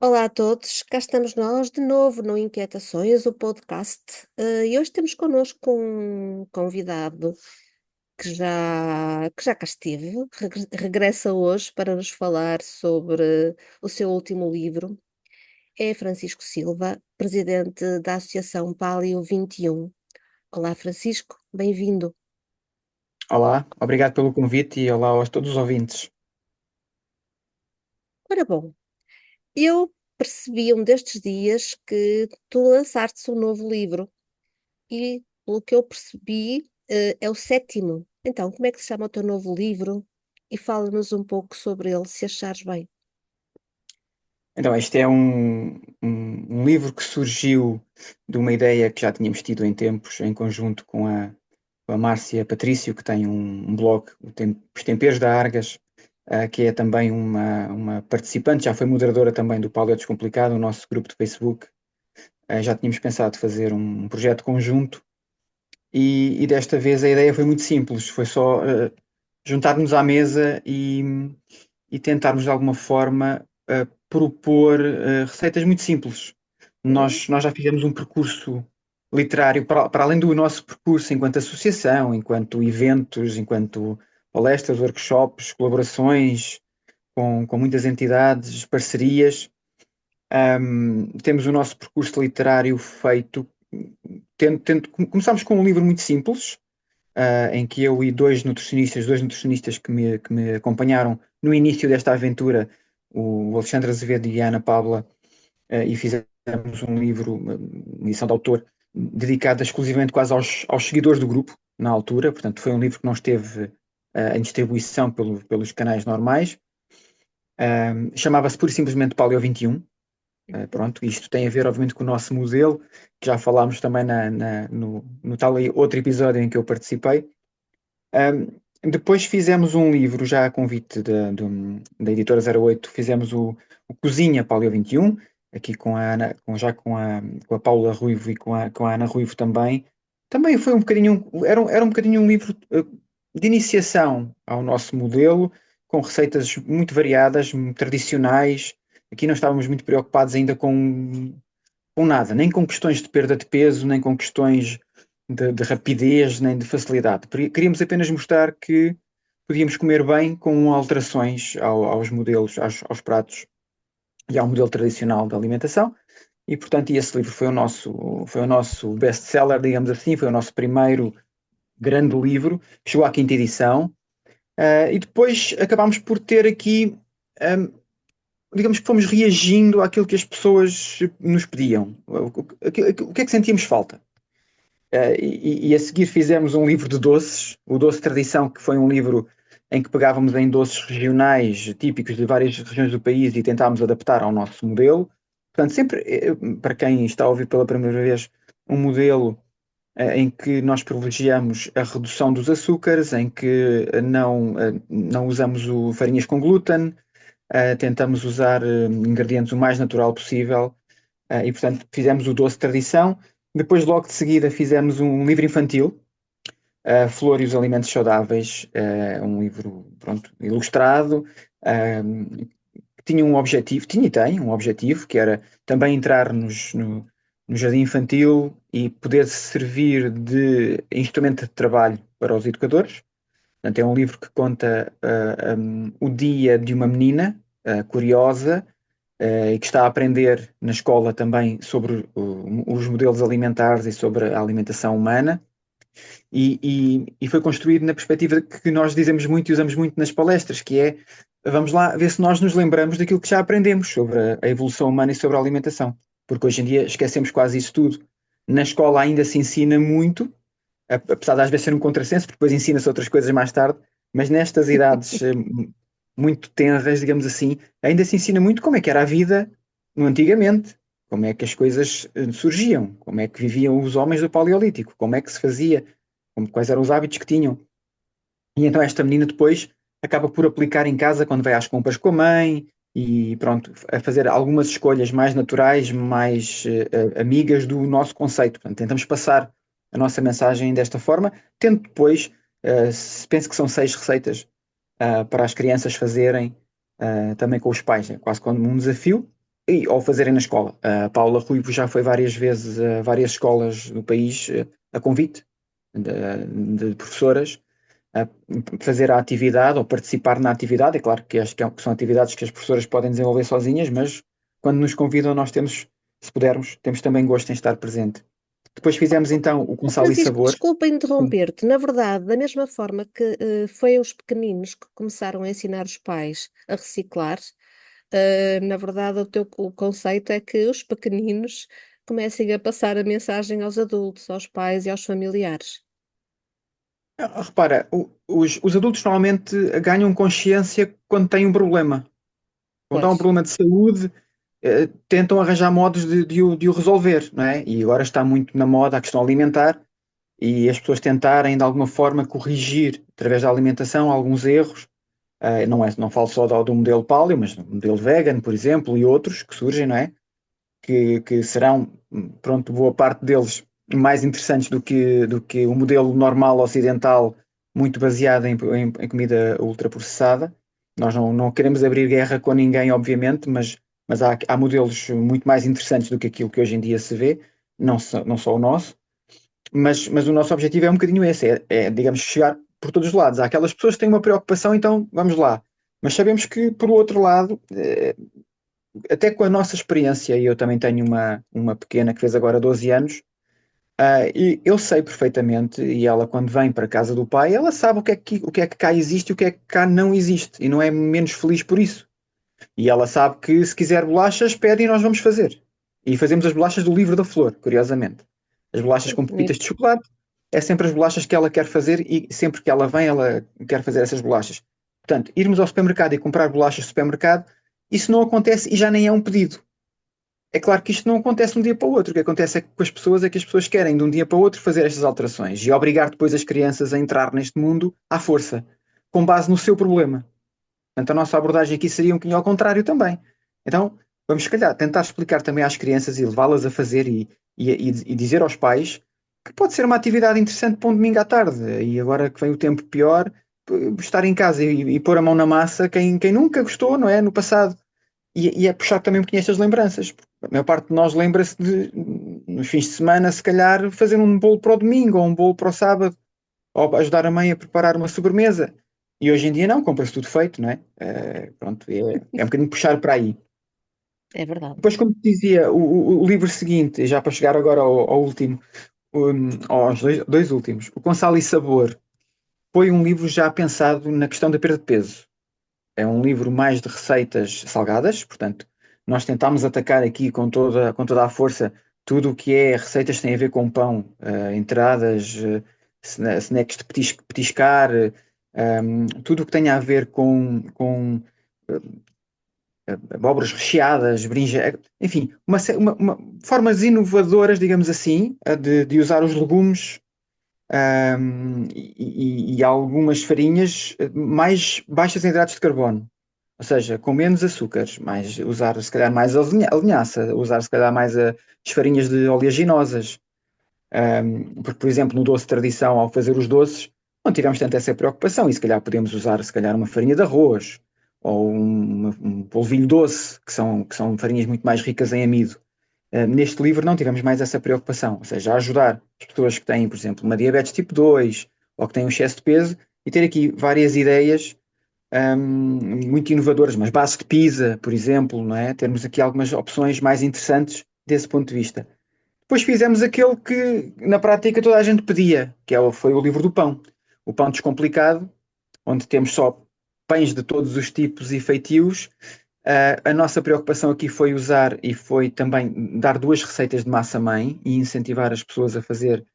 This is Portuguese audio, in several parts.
Olá a todos, cá estamos nós de novo no Inquietações, o podcast. E hoje temos connosco um convidado que já cá esteve, regressa hoje para nos falar sobre o seu último livro. É Francisco Silva, presidente da Associação Palio 21. Olá, Francisco, bem-vindo. Olá, obrigado pelo convite e olá a todos os ouvintes. Ora bom, eu percebi um destes dias que tu lançaste um novo livro. E, pelo que eu percebi, é o sétimo. Então, como é que se chama o teu novo livro? E fala-nos um pouco sobre ele, se achares bem. Então, este é um livro que surgiu de uma ideia que já tínhamos tido em tempos, em conjunto com a Márcia Patrício, que tem um blog, Os Temperos da Argas, que é também uma participante, já foi moderadora também do Paleo Descomplicado, o nosso grupo de Facebook. Já tínhamos pensado fazer um projeto conjunto e desta vez a ideia foi muito simples, foi só juntar-nos à mesa e tentarmos de alguma forma propor receitas muito simples. Uhum. Nós já fizemos um percurso literário, para além do nosso percurso enquanto associação, enquanto eventos, enquanto palestras, workshops, colaborações com muitas entidades, parcerias. Temos o nosso percurso literário feito. Começámos com um livro muito simples, em que eu e dois nutricionistas que me acompanharam no início desta aventura, o Alexandre Azevedo e a Ana Paula, e fizemos um livro, uma edição de autor, dedicada exclusivamente quase aos seguidores do grupo, na altura. Portanto, foi um livro que não esteve em distribuição pelos canais normais. Chamava-se pura e simplesmente Paleo 21. Pronto, isto tem a ver, obviamente, com o nosso modelo, que já falámos também no tal outro episódio em que eu participei. Um, Depois fizemos um livro, já a convite da editora 08, fizemos o Cozinha Paleo 21, aqui com a Ana, com a Paula Ruivo e com a Ana Ruivo também. Também foi um bocadinho, era um bocadinho um livro de iniciação ao nosso modelo, com receitas muito variadas, muito tradicionais. Aqui não estávamos muito preocupados ainda com nada, nem com questões de perda de peso, nem com questões de rapidez, nem de facilidade. Queríamos apenas mostrar que podíamos comer bem com alterações aos modelos, aos pratos e ao modelo tradicional de alimentação. E, portanto, esse livro foi o nosso best-seller, digamos assim, foi o nosso primeiro grande livro, que chegou à quinta edição. E depois acabámos por ter aqui, um, digamos que fomos reagindo àquilo que as pessoas nos pediam. O que é que sentíamos falta? E a seguir fizemos um livro de doces, o Doce Tradição, que foi um livro em que pegávamos em doces regionais típicos de várias regiões do país e tentámos adaptar ao nosso modelo. Portanto, sempre, para quem está a ouvir pela primeira vez, um modelo em que nós privilegiamos a redução dos açúcares, em que não usamos farinhas com glúten, tentamos usar ingredientes o mais natural possível. E, portanto, fizemos o Doce Tradição. Depois, logo de seguida, fizemos um livro infantil, Flor e os Alimentos Saudáveis, um livro, pronto, ilustrado, que tinha um objetivo, tinha e tem um objetivo, que era também entrar no jardim infantil e poder servir de instrumento de trabalho para os educadores. Portanto, é um livro que conta o dia de uma menina curiosa e que está a aprender na escola também sobre os modelos alimentares e sobre a alimentação humana. E foi construído na perspectiva que nós dizemos muito e usamos muito nas palestras, que é vamos lá ver se nós nos lembramos daquilo que já aprendemos sobre a evolução humana e sobre a alimentação. Porque hoje em dia esquecemos quase isso tudo. Na escola ainda se ensina muito, apesar de às vezes ser um contrassenso, porque depois ensina-se outras coisas mais tarde, mas nestas idades muito tenras, digamos assim, ainda se ensina muito como é que era a vida no antigamente, como é que as coisas surgiam, como é que viviam os homens do Paleolítico, como é que se fazia, quais eram os hábitos que tinham. E então esta menina depois acaba por aplicar em casa quando vai às compras com a mãe e pronto, a fazer algumas escolhas mais naturais, mais amigas do nosso conceito. Portanto, tentamos passar a nossa mensagem desta forma, tendo depois, penso que são 6 receitas para as crianças fazerem também com os pais. É quase como um desafio. ou fazerem na escola. A Paula Ruivo já foi várias vezes a várias escolas do país a convite de professoras a fazer a atividade ou participar na atividade. É claro que acho que são atividades que as professoras podem desenvolver sozinhas, mas quando nos convidam, nós temos, se pudermos, temos também gosto em estar presente. Depois fizemos então o Com Sal e Francisco, Sabor. desculpa Sim. interromper-te. Na verdade, da mesma forma que foi os pequeninos que começaram a ensinar os pais a reciclar, na verdade, o conceito é que os pequeninos comecem a passar a mensagem aos adultos, aos pais e aos familiares. Repara, os adultos normalmente ganham consciência quando têm um problema. Quando há um Pois, problema de saúde, tentam arranjar modos de o resolver, não é? E agora está muito na moda a questão alimentar e as pessoas tentarem de alguma forma corrigir através da alimentação alguns erros. Não falo só do modelo paleo, mas do modelo vegan, por exemplo, e outros que surgem, não é? Que serão, pronto, boa parte deles mais interessantes do que o modelo normal ocidental, muito baseado em comida ultraprocessada. Nós não queremos abrir guerra com ninguém, obviamente, mas há modelos muito mais interessantes do que aquilo que hoje em dia se vê, não só o nosso. Mas o nosso objetivo é um bocadinho esse, digamos, chegar por todos os lados. Há aquelas pessoas que têm uma preocupação, então vamos lá. Mas sabemos que, por outro lado, até com a nossa experiência, e eu também tenho uma pequena que fez agora 12 anos, e eu sei perfeitamente, e ela quando vem para a casa do pai, ela sabe o que é que cá existe e o que é que cá não existe, e não é menos feliz por isso. E ela sabe que se quiser bolachas, pede e nós vamos fazer. E fazemos as bolachas do livro da flor, curiosamente. As bolachas com pepitas de bonito. chocolate, é sempre as bolachas que ela quer fazer e sempre que ela vem, ela quer fazer essas bolachas. Portanto, irmos ao supermercado e comprar bolachas no supermercado, isso não acontece e já nem é um pedido. É claro que isto não acontece de um dia para o outro. O que acontece com as pessoas é que as pessoas querem de um dia para o outro fazer estas alterações e obrigar depois as crianças a entrar neste mundo à força, com base no seu problema. Portanto, a nossa abordagem aqui seria um bocadinho ao contrário também. Então, vamos, se calhar, tentar explicar também às crianças e levá-las a fazer e dizer aos pais que pode ser uma atividade interessante para um domingo à tarde. E agora que vem o tempo pior, estar em casa e pôr a mão na massa, quem nunca gostou, não é? No passado. E é puxar também um bocadinho estas lembranças. A maior parte de nós lembra-se de, nos fins de semana, se calhar, fazer um bolo para o domingo ou um bolo para o sábado ou ajudar a mãe a preparar uma sobremesa. E hoje em dia não, compra-se tudo feito, não é? Pronto, é um bocadinho puxar para aí. É verdade. Depois, como te dizia, o livro seguinte, já para chegar agora ao último, aos dois últimos, o Com Sal e Sabor, foi um livro já pensado na questão da perda de peso. É um livro mais de receitas salgadas, portanto, nós tentámos atacar aqui com toda a força tudo o que é receitas que têm a ver com pão, entradas, snacks de petiscar, tudo o que tenha a ver eh, abóboras recheadas, berinjela, enfim, formas inovadoras, digamos assim, de usar os legumes e algumas farinhas mais baixas em hidratos de carbono. Ou seja, com menos açúcares, usar se calhar mais a linhaça, usar se calhar mais as farinhas de oleaginosas. Porque, por exemplo, no doce tradição, ao fazer os doces, não tivemos tanto essa preocupação e se calhar podemos usar se calhar uma farinha de arroz ou um polvilho doce, que são farinhas muito mais ricas em amido. Neste livro não tivemos mais essa preocupação, ou seja, ajudar as pessoas que têm, por exemplo, uma diabetes tipo 2 ou que têm um excesso de peso e ter aqui várias ideias muito inovadoras, mas base de pizza, por exemplo, não é? Termos aqui algumas opções mais interessantes desse ponto de vista. Depois fizemos aquele que na prática toda a gente pedia, foi o livro do pão. O pão descomplicado, onde temos só pães de todos os tipos e feitios. A nossa preocupação aqui foi usar e foi também dar duas receitas de massa-mãe e incentivar as pessoas a fazer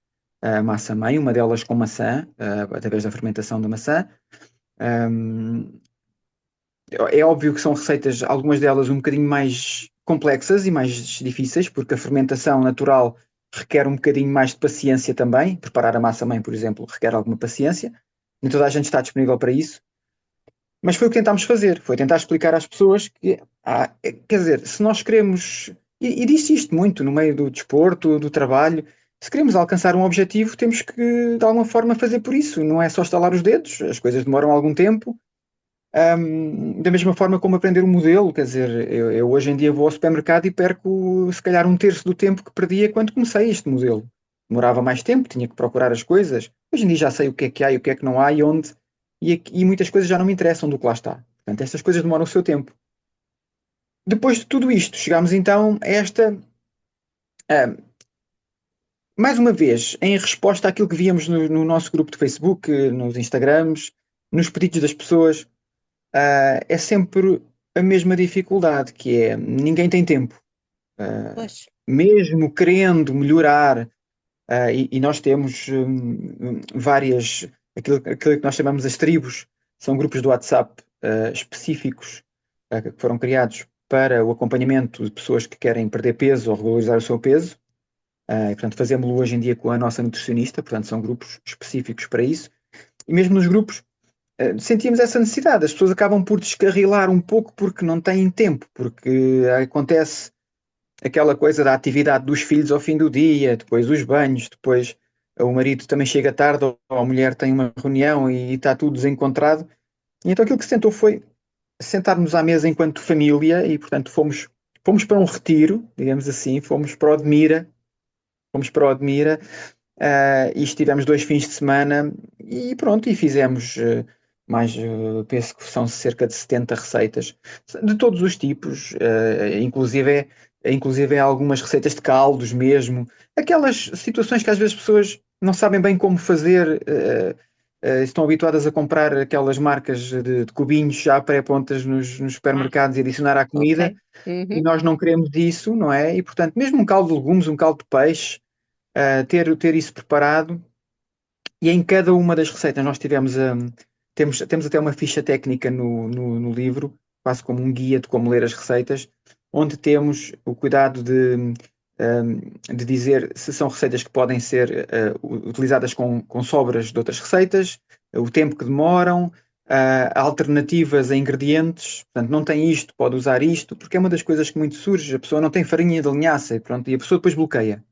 a massa-mãe, uma delas com maçã, através da fermentação da maçã. Um, é óbvio que são receitas, algumas delas um bocadinho mais complexas e mais difíceis, porque a fermentação natural requer um bocadinho mais de paciência também. Preparar a massa-mãe, por exemplo, requer alguma paciência. Nem toda a gente está disponível para isso. Mas foi o que tentámos fazer, foi tentar explicar às pessoas que, quer dizer, se nós queremos, e disse isto muito no meio do desporto, do trabalho, se queremos alcançar um objetivo, temos que, de alguma forma, fazer por isso. Não é só estalar os dedos, as coisas demoram algum tempo, Da mesma forma como aprender um modelo, quer dizer, eu hoje em dia vou ao supermercado e perco se calhar um terço do tempo que perdia quando comecei este modelo. Demorava mais tempo, tinha que procurar as coisas. Hoje em dia já sei o que é que há e o que é que não há e onde, e muitas coisas já não me interessam do que lá está. Portanto, estas coisas demoram o seu tempo. Depois de tudo isto, chegámos então a esta, ah, mais uma vez, em resposta àquilo que víamos no nosso grupo de Facebook, nos Instagrams, nos pedidos das pessoas. É sempre a mesma dificuldade, que é ninguém tem tempo. Ah, Pois, Mesmo querendo melhorar, e nós temos várias, aquilo que nós chamamos as tribos, são grupos do WhatsApp específicos que foram criados para o acompanhamento de pessoas que querem perder peso ou regularizar o seu peso. E, portanto, fazemos-lo hoje em dia com a nossa nutricionista, portanto, são grupos específicos para isso. E mesmo nos grupos sentíamos essa necessidade. As pessoas acabam por descarrilar um pouco porque não têm tempo, porque acontece aquela coisa da atividade dos filhos ao fim do dia, depois os banhos, depois o marido também chega tarde ou a mulher tem uma reunião e está tudo desencontrado. E então aquilo que se tentou foi sentarmos à mesa enquanto família e, portanto, fomos para um retiro, digamos assim, fomos para o Admira, e estivemos 2 fins de semana e pronto, e fizemos penso que são cerca de 70 receitas de todos os tipos, inclusive algumas receitas de caldos mesmo, aquelas situações que às vezes as pessoas não sabem bem como fazer, estão habituadas a comprar aquelas marcas de cubinhos já pré-prontas nos ah, supermercados e adicionar à comida, ok. e Uhum. nós não queremos isso, não é? E portanto, mesmo um caldo de legumes, um caldo de peixe, ter isso preparado e em cada uma das receitas nós temos até uma ficha técnica no livro, quase como um guia de como ler as receitas, onde temos o cuidado de dizer se são receitas que podem ser utilizadas com sobras de outras receitas, o tempo que demoram, alternativas a ingredientes, portanto, não tem isto, pode usar isto, porque é uma das coisas que muito surge, a pessoa não tem farinha de linhaça, e pronto, e a pessoa depois bloqueia.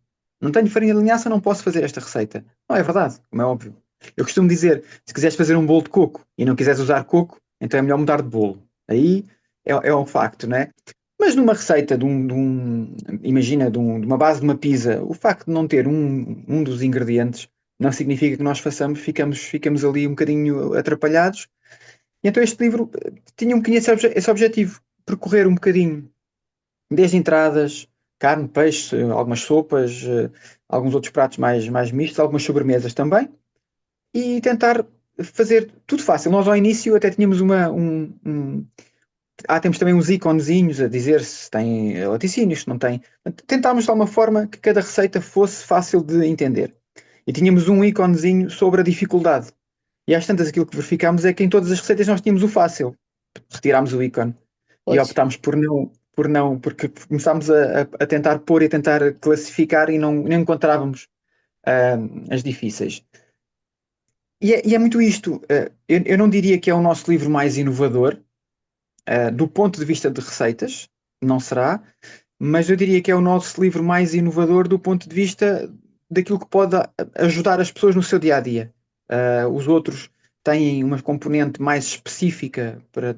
Não tenho farinha de linhaça, não posso fazer esta receita. Não é verdade, como é óbvio. Eu costumo dizer, se quiseres fazer um bolo de coco e não quiseres usar coco, então é melhor mudar de bolo. Aí é um facto, né? Mas numa receita imagina, de uma base de uma pizza, o facto de não ter um dos ingredientes não significa que nós ficamos ali um bocadinho atrapalhados. E então este livro tinha um bocadinho esse objetivo, percorrer um bocadinho desde entradas, carne, peixe, algumas sopas, alguns outros pratos mais mistos, algumas sobremesas também, e tentar fazer tudo fácil. Nós ao início até tínhamos temos também uns iconezinhos a dizer se tem laticínios, se não tem. Tentámos de alguma forma que cada receita fosse fácil de entender. E tínhamos um iconezinho sobre a dificuldade. E às tantas aquilo que verificámos é que em todas as receitas nós tínhamos o fácil. Retirámos o ícone e Pois. optámos por não, porque começámos a tentar pôr e a tentar classificar e não encontrávamos as difíceis. E é muito isto. Eu não diria que é o nosso livro mais inovador, do ponto de vista de receitas, não será, mas eu diria que é o nosso livro mais inovador do ponto de vista daquilo que pode ajudar as pessoas no seu dia a dia. Os outros têm uma componente mais específica para,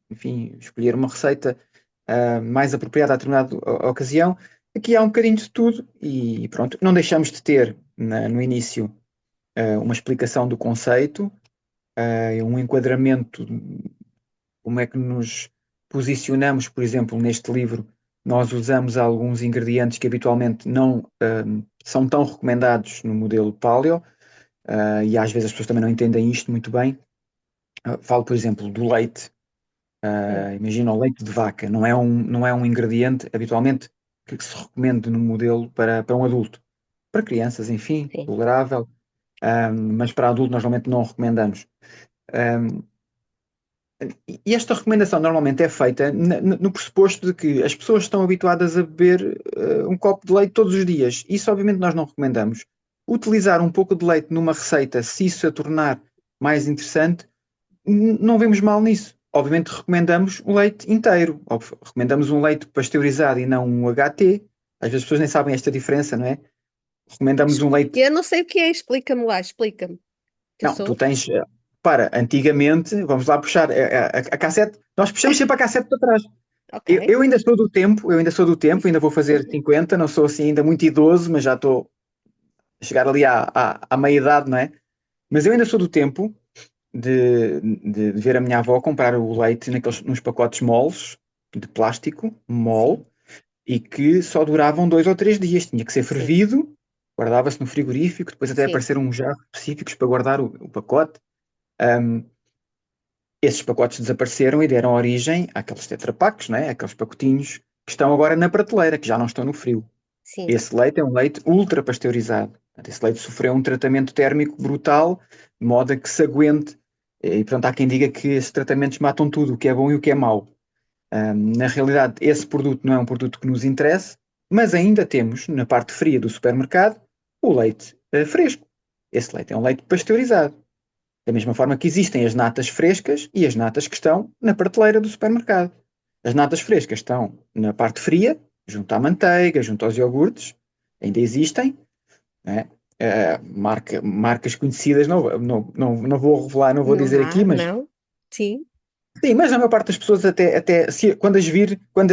enfim, escolher uma receita mais apropriada a determinada ocasião. Aqui há um bocadinho de tudo e pronto, não deixamos de ter no início uma explicação do conceito, um enquadramento, como é que nos posicionamos, por exemplo, neste livro. Nós usamos alguns ingredientes que habitualmente não são tão recomendados no modelo Paleo, e às vezes as pessoas também não entendem isto muito bem. Falo, por exemplo, do leite. Hum. Imagina o leite de vaca, não é um ingrediente habitualmente que se recomenda no modelo para um adulto. Para crianças, enfim, Sim. tolerável, mas para adulto nós normalmente não recomendamos. Um, e esta recomendação normalmente é feita no pressuposto de que as pessoas estão habituadas a beber um copo de leite todos os dias. Isso, obviamente, nós não recomendamos. Utilizar um pouco de leite numa receita, se isso a tornar mais interessante, não vemos mal nisso. Obviamente, recomendamos o leite inteiro. Recomendamos um leite pasteurizado e não um HT. Às vezes as pessoas nem sabem esta diferença, não é? Recomendamos um leite. Eu não sei o que é, explica-me lá, explica-me. Que eu Não, tu sou. tens. para, antigamente, vamos lá puxar a cassete, nós puxamos sempre a cassete para trás. Ok. Eu ainda vou fazer 50, não sou assim ainda muito idoso, mas já estou a chegar ali à meia-idade, não é? Mas eu ainda sou do tempo de ver a minha avó comprar o leite nos pacotes moles, de plástico, mole, Sim, e que só duravam 2 ou 3 dias. Tinha que ser sim, fervido, guardava-se no frigorífico, depois até sim, apareceram uns jarros específicos para guardar o pacote. Um, Esses pacotes desapareceram e deram origem àqueles tetrapacks, né? Aqueles pacotinhos que estão agora na prateleira, que já não estão no frio. sim, Esse leite é um leite ultra pasteurizado. Portanto, esse leite sofreu um tratamento térmico brutal, de modo a que se aguente. E, portanto, há quem diga que esses tratamentos matam tudo, o que é bom e o que é mau. Na realidade, esse produto não é um produto que nos interessa, mas ainda temos, na parte fria do supermercado, o leite fresco. Esse leite é um leite pasteurizado. Da mesma forma que existem as natas frescas e as natas que estão na prateleira do supermercado. As natas frescas estão na parte fria, junto à manteiga, junto aos iogurtes, ainda existem, né? Marcas conhecidas, não vou revelar, não vou não dizer dá, aqui, mas não? Sim, sim, mas a maior parte das pessoas até quando as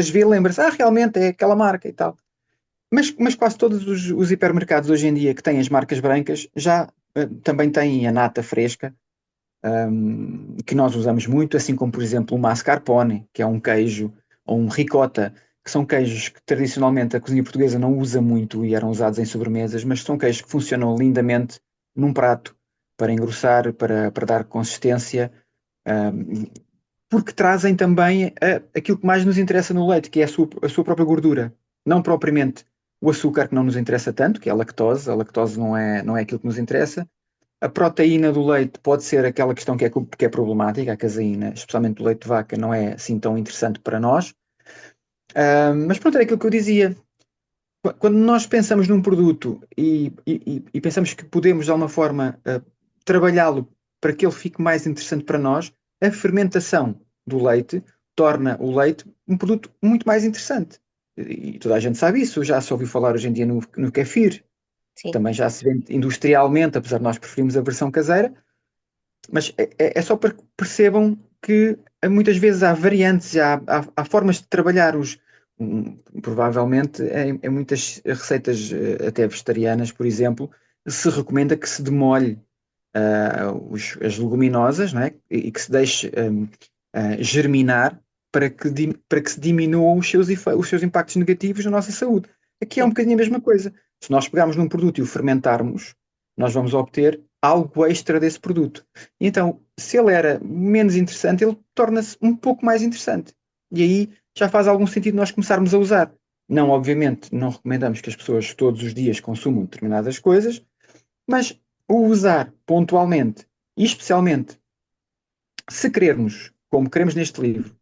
vê, lembra-se, realmente é aquela marca e tal. Mas quase todos os hipermercados hoje em dia que têm as marcas brancas já também têm a nata fresca, que nós usamos muito, assim como, por exemplo, o mascarpone, que é um queijo, ou um ricota, que são queijos que tradicionalmente a cozinha portuguesa não usa muito e eram usados em sobremesas, mas são queijos que funcionam lindamente num prato para engrossar, para dar consistência, um, porque trazem também aquilo que mais nos interessa no leite, que é a sua própria gordura, não propriamente o açúcar que não nos interessa tanto, que é a lactose não é aquilo que nos interessa. A proteína do leite pode ser aquela questão que é problemática, a caseína, especialmente do leite de vaca, não é assim tão interessante para nós. Mas pronto, é aquilo que eu dizia. Quando nós pensamos num produto e pensamos que podemos, de alguma forma, trabalhá-lo para que ele fique mais interessante para nós, a fermentação do leite torna o leite um produto muito mais interessante. E toda a gente sabe isso, já se ouviu falar hoje em dia no kefir, que sim, também já se vende industrialmente, apesar de nós preferirmos a versão caseira, mas é só para que percebam que muitas vezes há variantes, há formas de trabalhar provavelmente em muitas receitas, até vegetarianas, por exemplo, se recomenda que se demolhe as leguminosas, não é? E que se deixe germinar para que se diminuam os seus impactos negativos na nossa saúde. Aqui é um sim. bocadinho a mesma coisa. Se nós pegarmos num produto e o fermentarmos, nós vamos obter algo extra desse produto. E então, se ele era menos interessante, ele torna-se um pouco mais interessante. E aí já faz algum sentido nós começarmos a usar. Não, obviamente, não recomendamos que as pessoas todos os dias consumam determinadas coisas, mas o usar pontualmente e especialmente se querermos, como queremos neste livro,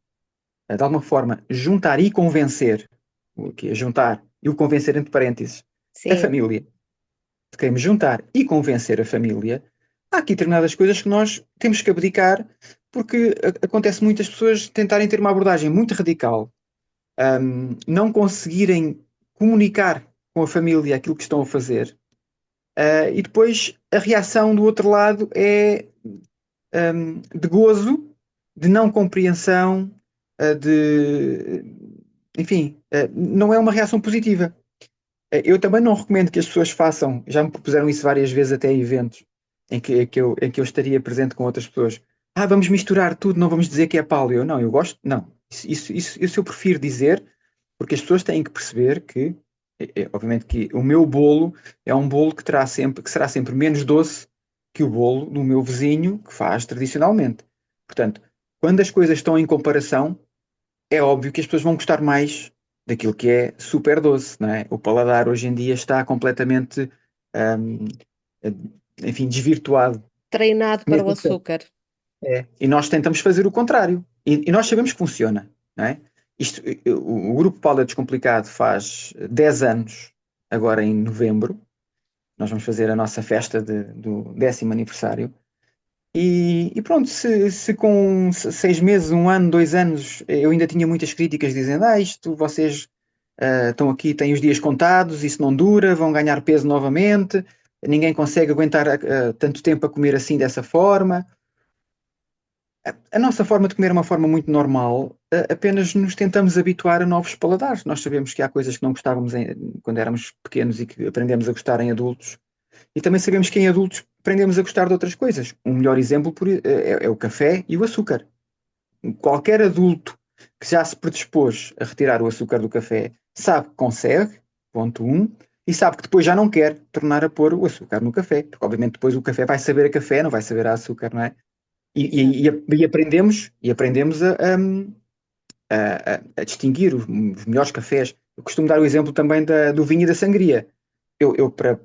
de alguma forma juntar e convencer, o que é juntar e o convencer entre parênteses, a Sim. família, se queremos juntar e convencer a família, há aqui determinadas coisas que nós temos que abdicar, porque acontece muitas pessoas tentarem ter uma abordagem muito radical, não conseguirem comunicar com a família aquilo que estão a fazer, e depois a reação do outro lado é de gozo, de não compreensão, enfim, não é uma reação positiva. Eu também não recomendo que as pessoas façam, já me propuseram isso várias vezes até em eventos em que eu estaria presente com outras pessoas. Vamos misturar tudo, não vamos dizer que é paleo. Não, eu gosto, não. Isso eu prefiro dizer, porque as pessoas têm que perceber que, obviamente, que o meu bolo é um bolo que será sempre menos doce que o bolo do meu vizinho que faz tradicionalmente. Portanto, quando as coisas estão em comparação, é óbvio que as pessoas vão gostar mais daquilo que é super doce, não é? O paladar hoje em dia está completamente, hum, enfim, desvirtuado. Treinado para o Mesmo que açúcar. e nós tentamos fazer o contrário. E nós sabemos que funciona, não é? O Grupo Paula Descomplicado faz 10 anos, agora em novembro. Nós vamos fazer a nossa festa do 10º aniversário. E pronto, se com 6 meses, um ano, 2 anos, eu ainda tinha muitas críticas dizendo: isto, vocês estão aqui, têm os dias contados, isso não dura, vão ganhar peso novamente, ninguém consegue aguentar tanto tempo a comer assim dessa forma. a nossa forma de comer é uma forma muito normal, apenas nos tentamos habituar a novos paladares. Nós sabemos que há coisas que não gostávamos quando éramos pequenos e que aprendemos a gostar em adultos, e também sabemos que em adultos aprendemos a gostar de outras coisas. Um melhor exemplo é o café e o açúcar. Qualquer adulto que já se predispôs a retirar o açúcar do café sabe que consegue, ponto um, e sabe que depois já não quer tornar a pôr o açúcar no café, porque obviamente depois o café vai saber a café, não vai saber a açúcar, não é? Exato. E aprendemos a distinguir os melhores cafés. Eu costumo dar o exemplo também do vinho e da sangria. Eu para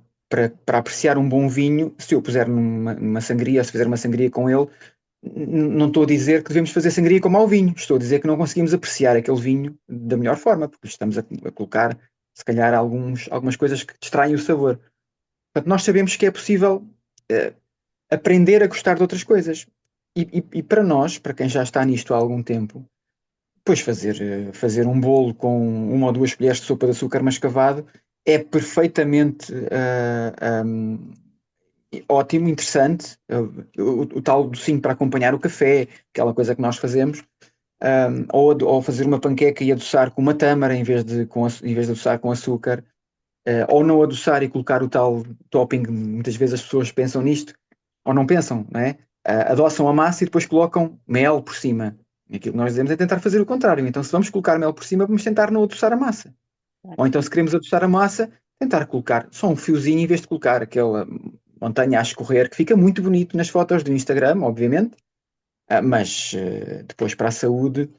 apreciar um bom vinho, se eu puser numa sangria, se fizer uma sangria com ele, não estou a dizer que devemos fazer sangria com mau vinho, estou a dizer que não conseguimos apreciar aquele vinho da melhor forma, porque estamos a colocar, se calhar, algumas coisas que distraem o sabor. Portanto, nós sabemos que é possível eh, aprender a gostar de outras coisas. E para nós, para quem já está nisto há algum tempo, depois fazer um bolo com uma ou duas colheres de sopa de açúcar mascavado é perfeitamente ótimo, interessante. O tal docinho para acompanhar o café, aquela coisa que nós fazemos. Ou fazer uma panqueca e adoçar com uma tâmara em vez de adoçar com açúcar. Ou não adoçar e colocar o tal topping, muitas vezes as pessoas pensam nisto, ou não pensam, não é? Adoçam a massa e depois colocam mel por cima. E aquilo que nós dizemos é tentar fazer o contrário. Então, se vamos colocar mel por cima, vamos tentar não adoçar a massa. Claro. Ou então, se queremos adoçar a massa, tentar colocar só um fiozinho em vez de colocar aquela montanha a escorrer, que fica muito bonito nas fotos do Instagram, obviamente. Mas depois para a saúde,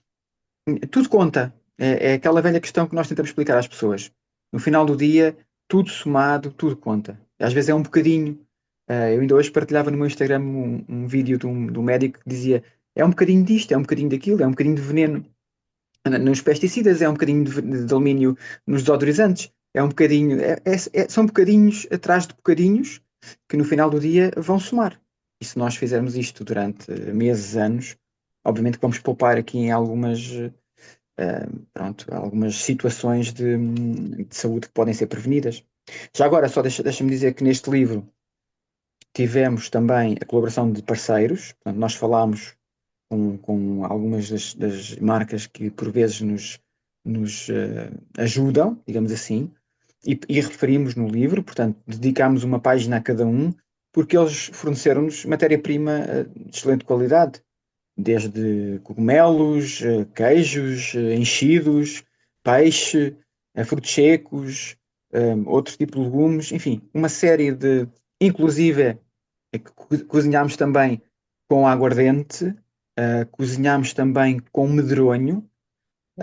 tudo conta. É aquela velha questão que nós tentamos explicar às pessoas. No final do dia, tudo somado, tudo conta. Às vezes é um bocadinho. Eu ainda hoje partilhava no meu Instagram um vídeo de um médico que dizia: é um bocadinho disto, é um bocadinho daquilo, é um bocadinho de veneno nos pesticidas, é um bocadinho de alumínio nos desodorizantes, é um bocadinho. São bocadinhos atrás de bocadinhos que no final do dia vão somar. E se nós fizermos isto durante meses, anos, obviamente que vamos poupar aqui em algumas situações de saúde que podem ser prevenidas. Já agora, só deixa-me dizer que neste livro tivemos também a colaboração de parceiros. Portanto, nós falámos com algumas das marcas que por vezes nos ajudam, digamos assim, e referimos no livro, portanto, dedicámos uma página a cada um, porque eles forneceram-nos matéria-prima de excelente qualidade, desde cogumelos, queijos, enchidos, peixe, frutos secos, outro tipo de legumes, enfim, uma série de. Inclusive, cozinhámos também com aguardente, cozinhámos também com medronho, Hum.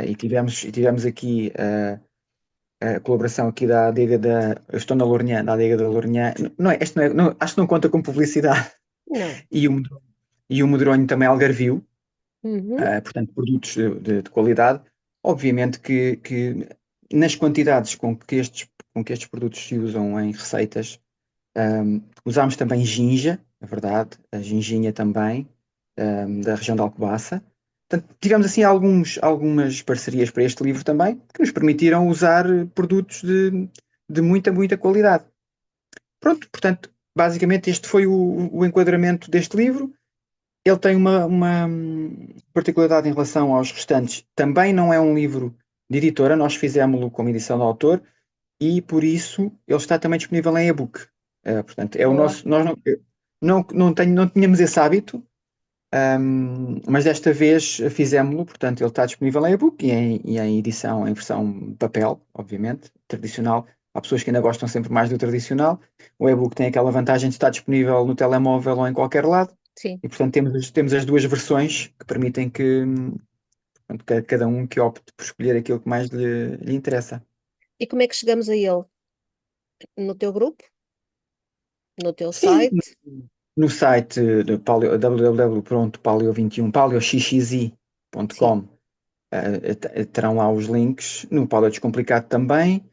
e tivemos aqui a colaboração aqui da adega eu estou na Lourinhã, da adega da Lourinhã. Não é, este não é, acho que não conta com publicidade. Não. E o medronho também algarvio, Uhum. portanto, produtos de qualidade. Obviamente que nas quantidades com que estes produtos se usam em receitas, usámos também ginja, é verdade, a ginginha também, da região de Alcobaça. Portanto, tivemos assim algumas parcerias para este livro também, que nos permitiram usar produtos de muita, muita qualidade. Pronto, portanto, basicamente este foi o enquadramento deste livro. Ele tem uma particularidade em relação aos restantes. Também não é um livro de editora, nós fizemos-lo como edição de autor e por isso ele está também disponível em e-book. Portanto, é o Boa. nosso. Nós não tínhamos esse hábito, mas desta vez fizemos-lo, portanto, ele está disponível em e-book e em edição, em versão papel, obviamente, tradicional. Há pessoas que ainda gostam sempre mais do tradicional. O e-book tem aquela vantagem de estar disponível no telemóvel ou em qualquer lado, Sim. e portanto temos as duas versões que permitem que, portanto, cada um que opte por escolher aquilo que mais lhe interessa. E como é que chegamos a ele? No teu grupo? No teu Sim, site? no site de www.paleo21, Sim. paleoxxi.com, terão lá os links, no Paleo Descomplicado também,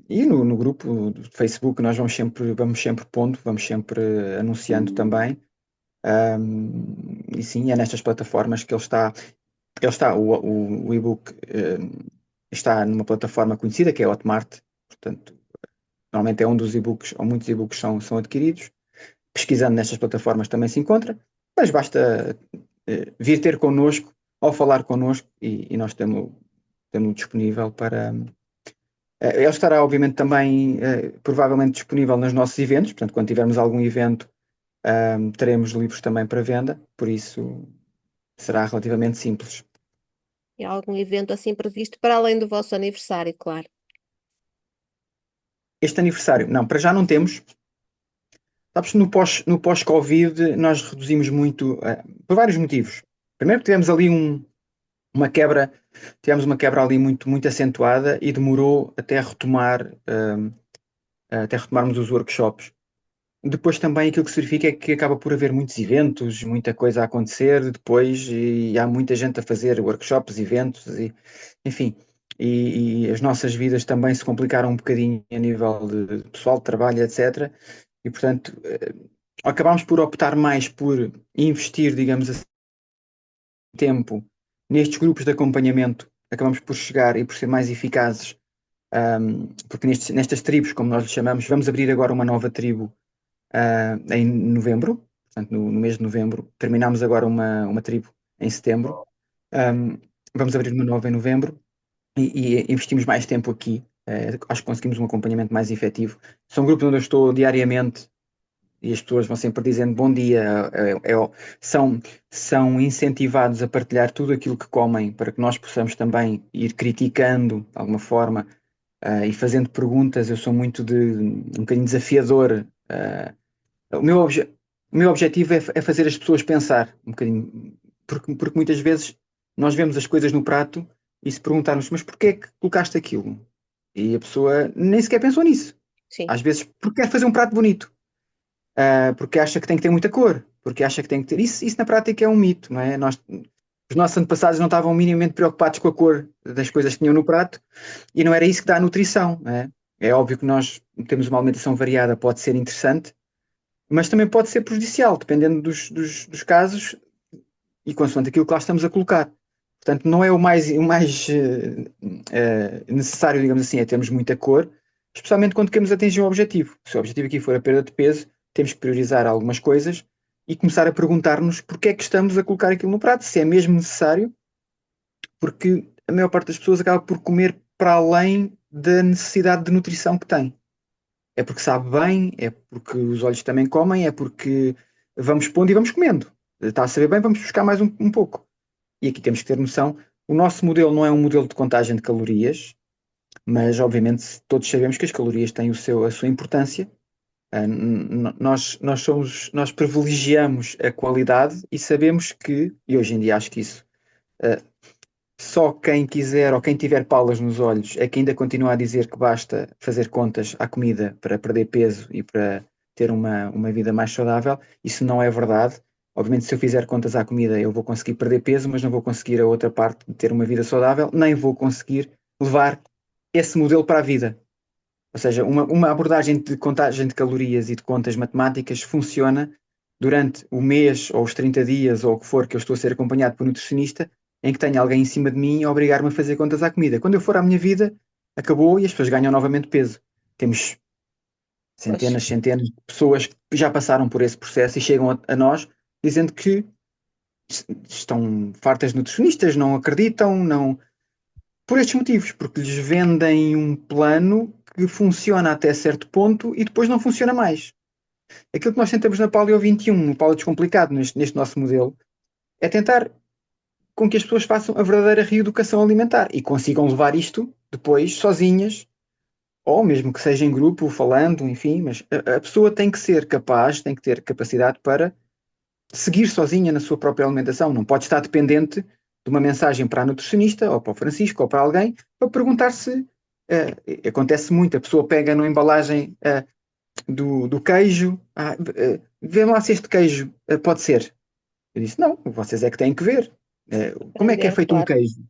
e no grupo do Facebook nós vamos sempre pondo, vamos sempre anunciando também. E sim, é nestas plataformas que o e-book está numa plataforma conhecida que é a Hotmart, portanto, normalmente é um dos e-books, ou muitos e-books são adquiridos. pesquisando nestas plataformas também se encontra, mas basta vir ter connosco ou falar connosco e nós temos disponível para. Ele estará, obviamente, também provavelmente disponível nos nossos eventos, portanto, quando tivermos algum evento, teremos livros também para venda, por isso será relativamente simples. E há algum evento assim previsto para além do vosso aniversário, claro. Este aniversário, não, para já não temos. Sabes, no pós-Covid nós reduzimos muito, por vários motivos. Primeiro porque tivemos ali uma quebra, tivemos uma quebra ali muito, muito acentuada e demorou até retomarmos os workshops. Depois também aquilo que se verifica é que acaba por haver muitos eventos, muita coisa a acontecer depois e há muita gente a fazer workshops, eventos, enfim. E as nossas vidas também se complicaram um bocadinho a nível de pessoal, de trabalho, etc. E portanto, acabámos por optar mais por investir, digamos assim, tempo nestes grupos de acompanhamento. Acabamos por chegar e por ser mais eficazes, porque nestas tribos, como nós lhe chamamos, vamos abrir agora uma nova tribo em novembro, portanto, no mês de novembro. Terminámos agora uma tribo em setembro. Um, Vamos abrir uma nova em novembro e investimos mais tempo aqui. Acho que conseguimos um acompanhamento mais efetivo. São grupos onde eu estou diariamente e as pessoas vão sempre dizendo bom dia. São, são incentivados a partilhar tudo aquilo que comem para que nós possamos também ir criticando de alguma forma e fazendo perguntas. Eu sou muito um bocadinho desafiador. O meu, obje- o meu objetivo é fazer as pessoas pensar um bocadinho, porque muitas vezes nós vemos as coisas no prato e se perguntarmos, mas porquê é que colocaste aquilo? E a pessoa nem sequer pensou nisso. Sim, Às vezes, porque quer fazer um prato bonito, porque acha que tem que ter muita cor, porque acha que tem que ter. Isso na prática é um mito, não é? Os nossos antepassados não estavam minimamente preocupados com a cor das coisas que tinham no prato e não era isso que dá a nutrição, não é? É óbvio que nós temos uma alimentação variada, pode ser interessante, mas também pode ser prejudicial, dependendo dos casos e consoante aquilo que lá estamos a colocar. Portanto, não é o mais necessário, digamos assim, é termos muita cor, especialmente quando queremos atingir um objetivo. Se o objetivo aqui for a perda de peso, temos que priorizar algumas coisas e começar a perguntar-nos porque é que estamos a colocar aquilo no prato, se é mesmo necessário, porque a maior parte das pessoas acaba por comer para além da necessidade de nutrição que tem. É porque sabe bem, é porque os olhos também comem, é porque vamos pondo e vamos comendo. Está a saber bem, vamos buscar mais um pouco. E aqui temos que ter noção, o nosso modelo não é um modelo de contagem de calorias, mas obviamente todos sabemos que as calorias têm a sua importância. Nós privilegiamos a qualidade e sabemos que, e hoje em dia acho que isso ah, só quem quiser ou quem tiver palas nos olhos é que ainda continua a dizer que basta fazer contas à comida para perder peso e para ter uma vida mais saudável. Isso não é verdade. Obviamente, se eu fizer contas à comida, eu vou conseguir perder peso, mas não vou conseguir a outra parte de ter uma vida saudável, nem vou conseguir levar esse modelo para a vida. Ou seja, uma abordagem de contagem de calorias e de contas matemáticas funciona durante o mês ou os 30 dias ou o que for que eu estou a ser acompanhado por um nutricionista, em que tenho alguém em cima de mim a obrigar-me a fazer contas à comida. Quando eu for à minha vida, acabou e as pessoas ganham novamente peso. Temos pois. centenas de pessoas que já passaram por esse processo e chegam a nós dizendo que estão fartas de nutricionistas, não acreditam, não, por estes motivos, porque lhes vendem um plano que funciona até certo ponto e depois não funciona mais. Aquilo que nós tentamos na Paleo 21, no Paleo Descomplicado, neste nosso modelo, é tentar com que as pessoas façam a verdadeira reeducação alimentar e consigam levar isto depois sozinhas, ou mesmo que seja em grupo, falando, enfim, mas a pessoa tem que ser capaz, tem que ter capacidade para seguir sozinha na sua própria alimentação. Não pode estar dependente de uma mensagem para a nutricionista, ou para o Francisco, ou para alguém, para perguntar se. Acontece muito, a pessoa pega na embalagem do queijo, vê lá se este queijo pode ser. Eu disse, não, vocês é que têm que ver. Como é que é Aprender, feito um claro. queijo?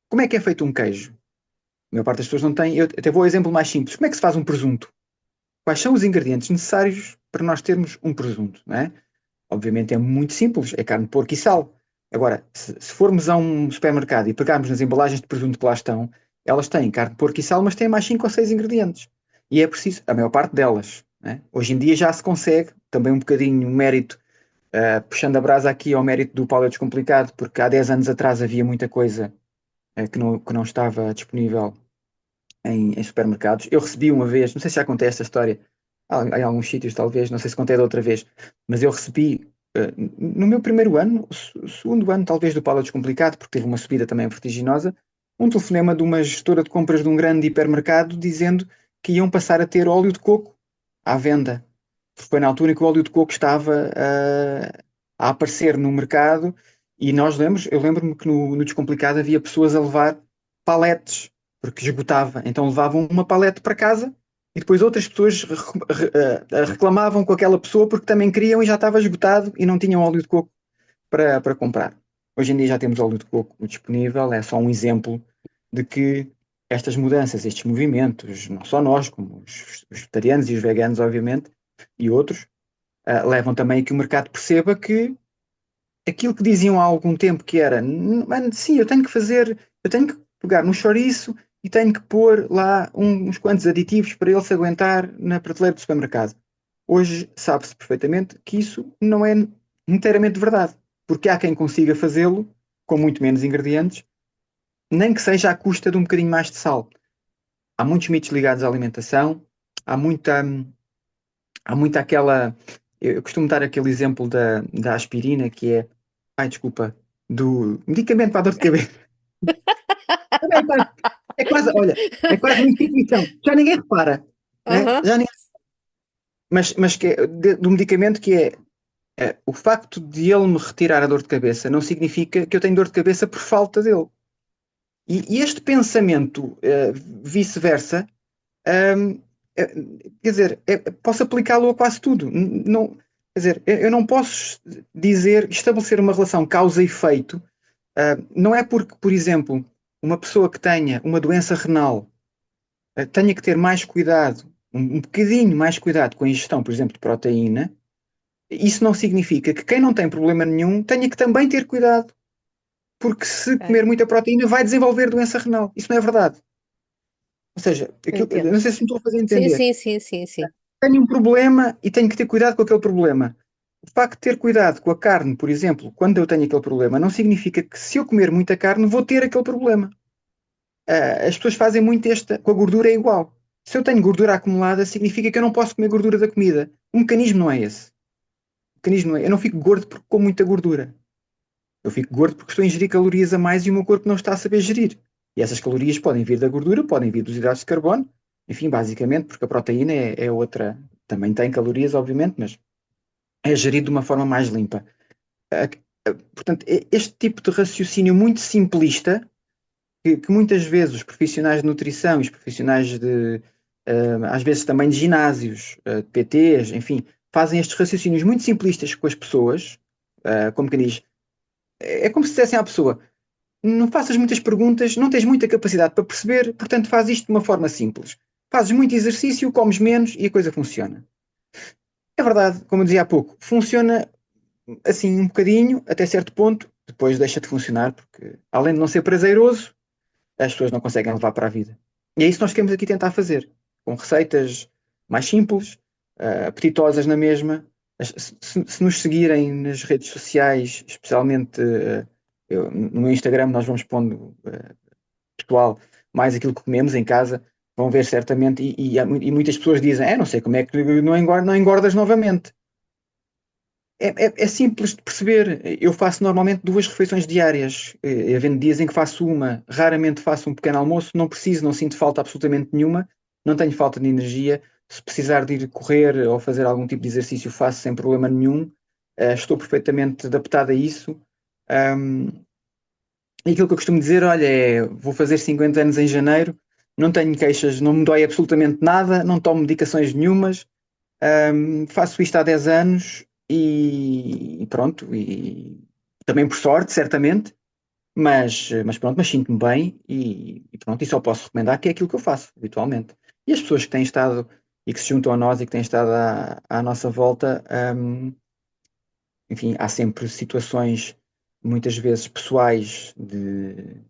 Como é que é feito um queijo? A maior parte das pessoas não tem. Eu até vou ao exemplo mais simples. Como é que se faz um presunto? Quais são os ingredientes necessários para nós termos um presunto? Não é? Obviamente é muito simples, é carne de porco e sal. Agora, se formos a um supermercado e pegarmos nas embalagens de presunto que lá estão, elas têm carne de porco e sal, mas têm mais 5 ou 6 ingredientes. E é preciso, a maior parte delas, né? Hoje em dia já se consegue também um bocadinho mérito, puxando a brasa aqui ao mérito do Paulo é Descomplicado, porque há 10 anos atrás havia muita coisa que não estava disponível em supermercados. Eu recebi uma vez, não sei se já contei esta história, em alguns sítios talvez, não sei se contei da outra vez, mas eu recebi no meu primeiro ano, o segundo ano talvez do Paulo é Descomplicado, porque teve uma subida também vertiginosa, um telefonema de uma gestora de compras de um grande hipermercado dizendo que iam passar a ter óleo de coco à venda. Foi na altura em que o óleo de coco estava a aparecer no mercado e eu lembro-me que no Descomplicado havia pessoas a levar paletes, porque esgotava. Então levavam uma palete para casa e depois outras pessoas reclamavam com aquela pessoa porque também queriam e já estava esgotado e não tinham óleo de coco para comprar. Hoje em dia já temos óleo de coco disponível, é só um exemplo de que estas mudanças, estes movimentos, não só nós, como os vegetarianos e os veganos, obviamente, e outros, levam também a que o mercado perceba que aquilo que diziam há algum tempo que era, mano, sim, eu tenho que pegar no chouriço e tenho que pôr lá uns quantos aditivos para ele se aguentar na prateleira do supermercado. Hoje sabe-se perfeitamente que isso não é inteiramente verdade, porque há quem consiga fazê-lo com muito menos ingredientes, nem que seja à custa de um bocadinho mais de sal. Há muitos mitos ligados à alimentação, há muita, há muita aquela. Eu costumo dar aquele exemplo da aspirina, que é, ai, desculpa, do medicamento para a dor de cabeça. É quase, olha, é quase uma instituição. Já ninguém repara, né? Aham. Mas que do medicamento que o facto de ele me retirar a dor de cabeça não significa que eu tenho dor de cabeça por falta dele. E este pensamento, vice-versa, hum, eh, quer dizer, posso aplicá-lo a quase tudo. Não, quer dizer, eu não posso dizer, estabelecer uma relação causa e efeito. Não é porque, por exemplo, uma pessoa que tenha uma doença renal tenha que ter mais cuidado, um bocadinho mais cuidado com a ingestão, por exemplo, de proteína. Isso não significa que quem não tem problema nenhum tenha que também ter cuidado, porque se Ok, comer muita proteína vai desenvolver doença renal. Isso não é verdade. Ou seja, entendo. não sei se me estou a fazer Sim, entender. sim, sim, sim, sim. Tenho um problema e tenho que ter cuidado com aquele problema. O facto de ter cuidado com a carne, por exemplo, quando eu tenho aquele problema, não significa que se eu comer muita carne vou ter aquele problema. As pessoas fazem muito esta, com a gordura é igual. Se eu tenho gordura acumulada, significa que eu não posso comer gordura da comida. O mecanismo não é esse. O mecanismo não é. Eu não fico gordo porque como muita gordura. Eu fico gordo porque estou a ingerir calorias a mais e o meu corpo não está a saber gerir. E essas calorias podem vir da gordura, podem vir dos hidratos de carbono, enfim, basicamente, porque a proteína é outra. Também tem calorias, obviamente, mas é gerido de uma forma mais limpa. Portanto, este tipo de raciocínio muito simplista que muitas vezes os profissionais de nutrição e os profissionais às vezes também de ginásios, de PTs, enfim, fazem estes raciocínios muito simplistas com as pessoas, como quem diz, é como se dissessem à pessoa, não faças muitas perguntas, não tens muita capacidade para perceber, portanto faz isto de uma forma simples. Fazes muito exercício, comes menos e a coisa funciona. É verdade, como eu dizia há pouco, funciona assim um bocadinho, até certo ponto, depois deixa de funcionar, porque além de não ser prazeroso, as pessoas não conseguem levar para a vida. E é isso que nós queremos aqui tentar fazer, com receitas mais simples, apetitosas na mesma. Se nos seguirem nas redes sociais, especialmente no meu Instagram, nós vamos pondo pessoal mais aquilo que comemos em casa, vão ver certamente, e muitas pessoas dizem, não sei como é que não engordas novamente. É simples de perceber. Eu faço normalmente duas refeições diárias, havendo dias em que faço uma, raramente faço um pequeno almoço, não preciso, não sinto falta absolutamente nenhuma, não tenho falta de energia. Se precisar de ir correr ou fazer algum tipo de exercício, faço sem problema nenhum. Estou perfeitamente adaptado a isso. Ahm, e aquilo que eu costumo dizer, olha, vou fazer 50 anos em janeiro, não tenho queixas, não me dói absolutamente nada, não tomo medicações nenhumas. Faço isto há 10 anos e pronto, e também por sorte, certamente, mas pronto, mas sinto-me bem e pronto, e só posso recomendar que é aquilo que eu faço habitualmente. E as pessoas que têm estado e que se juntam a nós e que têm estado à nossa volta, enfim, há sempre situações, muitas vezes pessoais, de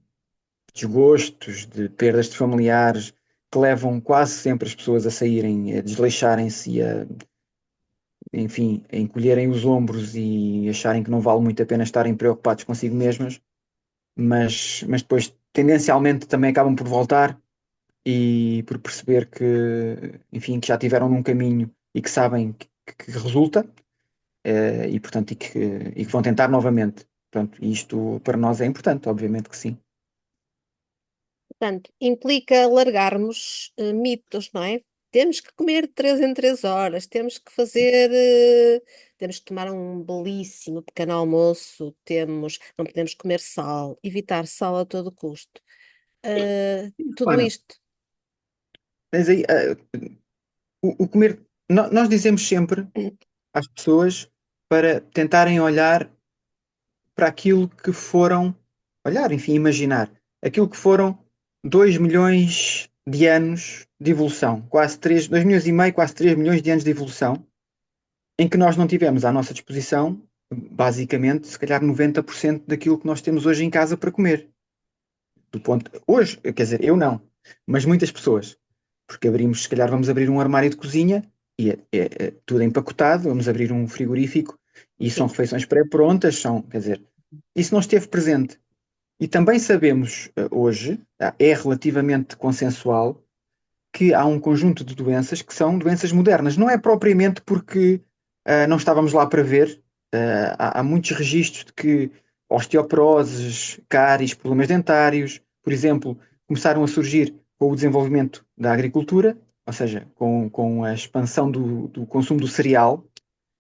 desgostos, de perdas de familiares, que levam quase sempre as pessoas a saírem, a desleixarem-se e enfim, encolherem os ombros e acharem que não vale muito a pena estarem preocupados consigo mesmas, mas depois tendencialmente também acabam por voltar e por perceber que, enfim, que já tiveram num caminho e que sabem que resulta, e portanto e que vão tentar novamente. Portanto, isto para nós é importante, obviamente que sim. Portanto, implica largarmos mitos, não é? Temos que comer de 3 em 3 horas, temos que fazer, temos que tomar um belíssimo pequeno almoço, não podemos comer sal, evitar sal a todo custo. Tudo Ana, isto, tens aí, o comer, nós dizemos sempre às pessoas para tentarem olhar para aquilo que foram, olhar, enfim, imaginar, aquilo que foram 2 milhões de anos de evolução, quase 3, 2 milhões e meio, quase 3 milhões de anos de evolução, em que nós não tivemos à nossa disposição, basicamente, se calhar 90% daquilo que nós temos hoje em casa para comer. Do ponto, hoje, quer dizer, eu não, mas muitas pessoas. Porque abrimos, se calhar vamos abrir um armário de cozinha e é tudo empacotado, vamos abrir um frigorífico e são sim, refeições pré-prontas, são, quer dizer, isso não esteve presente. E também sabemos hoje, é relativamente consensual, que há um conjunto de doenças que são doenças modernas. Não é propriamente porque não estávamos lá para ver. Há muitos registros de que osteoporoses, cáries, problemas dentários, por exemplo, começaram a surgir com o desenvolvimento da agricultura, ou seja, com a expansão do consumo do cereal,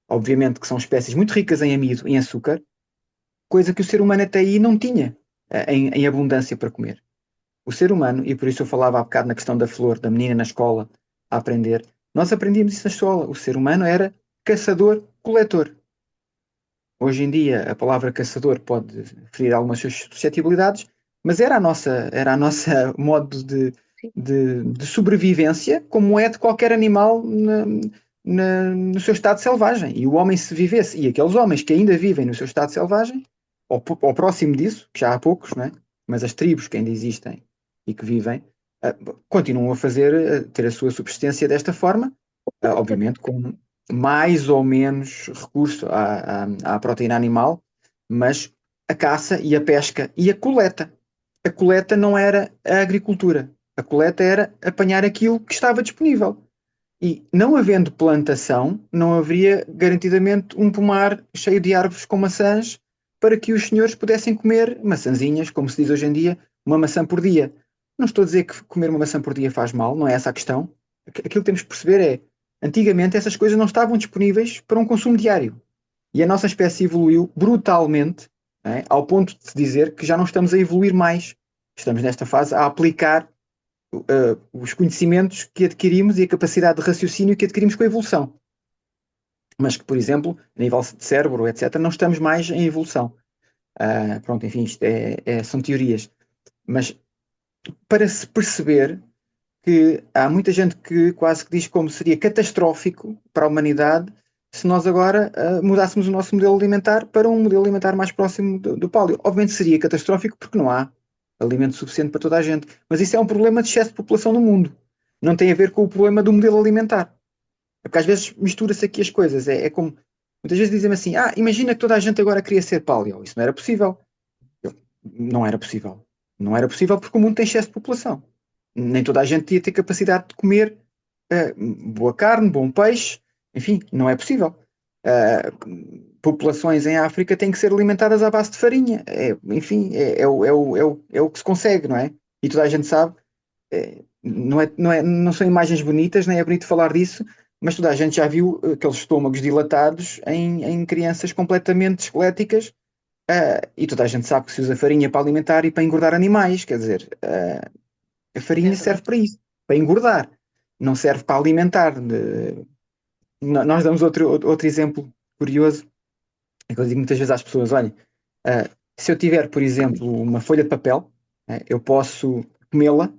obviamente que são espécies muito ricas em amido, em açúcar, coisa que o ser humano até aí não tinha em abundância para comer. O ser humano, e por isso eu falava há bocado na questão da flor, da menina na escola a aprender, nós aprendíamos isso na escola. O ser humano era caçador-coletor. Hoje em dia, a palavra caçador pode ferir algumas suscetibilidades, mas era a nossa modo sim. de sobrevivência, como é de qualquer animal no seu estado selvagem. E o homem, se vivesse, e aqueles homens que ainda vivem no seu estado selvagem, ou próximo disso, que já há poucos, não é? Mas as tribos que ainda existem e que vivem, continuam a ter a sua subsistência desta forma, obviamente com mais ou menos recurso à proteína animal, mas a caça e a pesca e a coleta. A coleta não era a agricultura. A coleta era apanhar aquilo que estava disponível. E não havendo plantação, não haveria garantidamente um pomar cheio de árvores com maçãs para que os senhores pudessem comer maçãzinhas, como se diz hoje em dia, uma maçã por dia. Não estou a dizer que comer uma maçã por dia faz mal, não é essa a questão. Aquilo que temos que perceber é, antigamente essas coisas não estavam disponíveis para um consumo diário. E a nossa espécie evoluiu brutalmente, não é? Ao ponto de se dizer que já não estamos a evoluir mais. Estamos nesta fase a aplicar os conhecimentos que adquirimos e a capacidade de raciocínio que adquirimos com a evolução. Mas que, por exemplo, a nível de cérebro, etc., não estamos mais em evolução. Pronto, enfim, isto são teorias. Mas para se perceber que há muita gente que quase que diz como seria catastrófico para a humanidade se nós agora mudássemos o nosso modelo alimentar para um modelo alimentar mais próximo do páleo. Obviamente seria catastrófico porque não há alimento suficiente para toda a gente. Mas isso é um problema de excesso de população no mundo. Não tem a ver com o problema do modelo alimentar. Porque às vezes mistura-se aqui as coisas. É como. Muitas vezes dizem assim: imagina que toda a gente agora queria ser paleo. Isso não era possível. Não era possível. Não era possível porque o mundo tem excesso de população. Nem toda a gente ia ter capacidade de comer boa carne, bom peixe. Enfim, não é possível. Populações em África têm que ser alimentadas à base de farinha. Enfim, é o que se consegue, não é? E toda a gente sabe, não são imagens bonitas, nem é bonito falar disso, mas toda a gente já viu aqueles estômagos dilatados em crianças completamente esqueléticas, e toda a gente sabe que se usa farinha para alimentar e para engordar animais, quer dizer, a É farinha serve verdade. para isso, para engordar, não serve para alimentar. Nós damos outro exemplo curioso, é que eu digo muitas vezes às pessoas: olha, ah, se eu tiver, por exemplo, uma folha de papel, eu posso comê-la,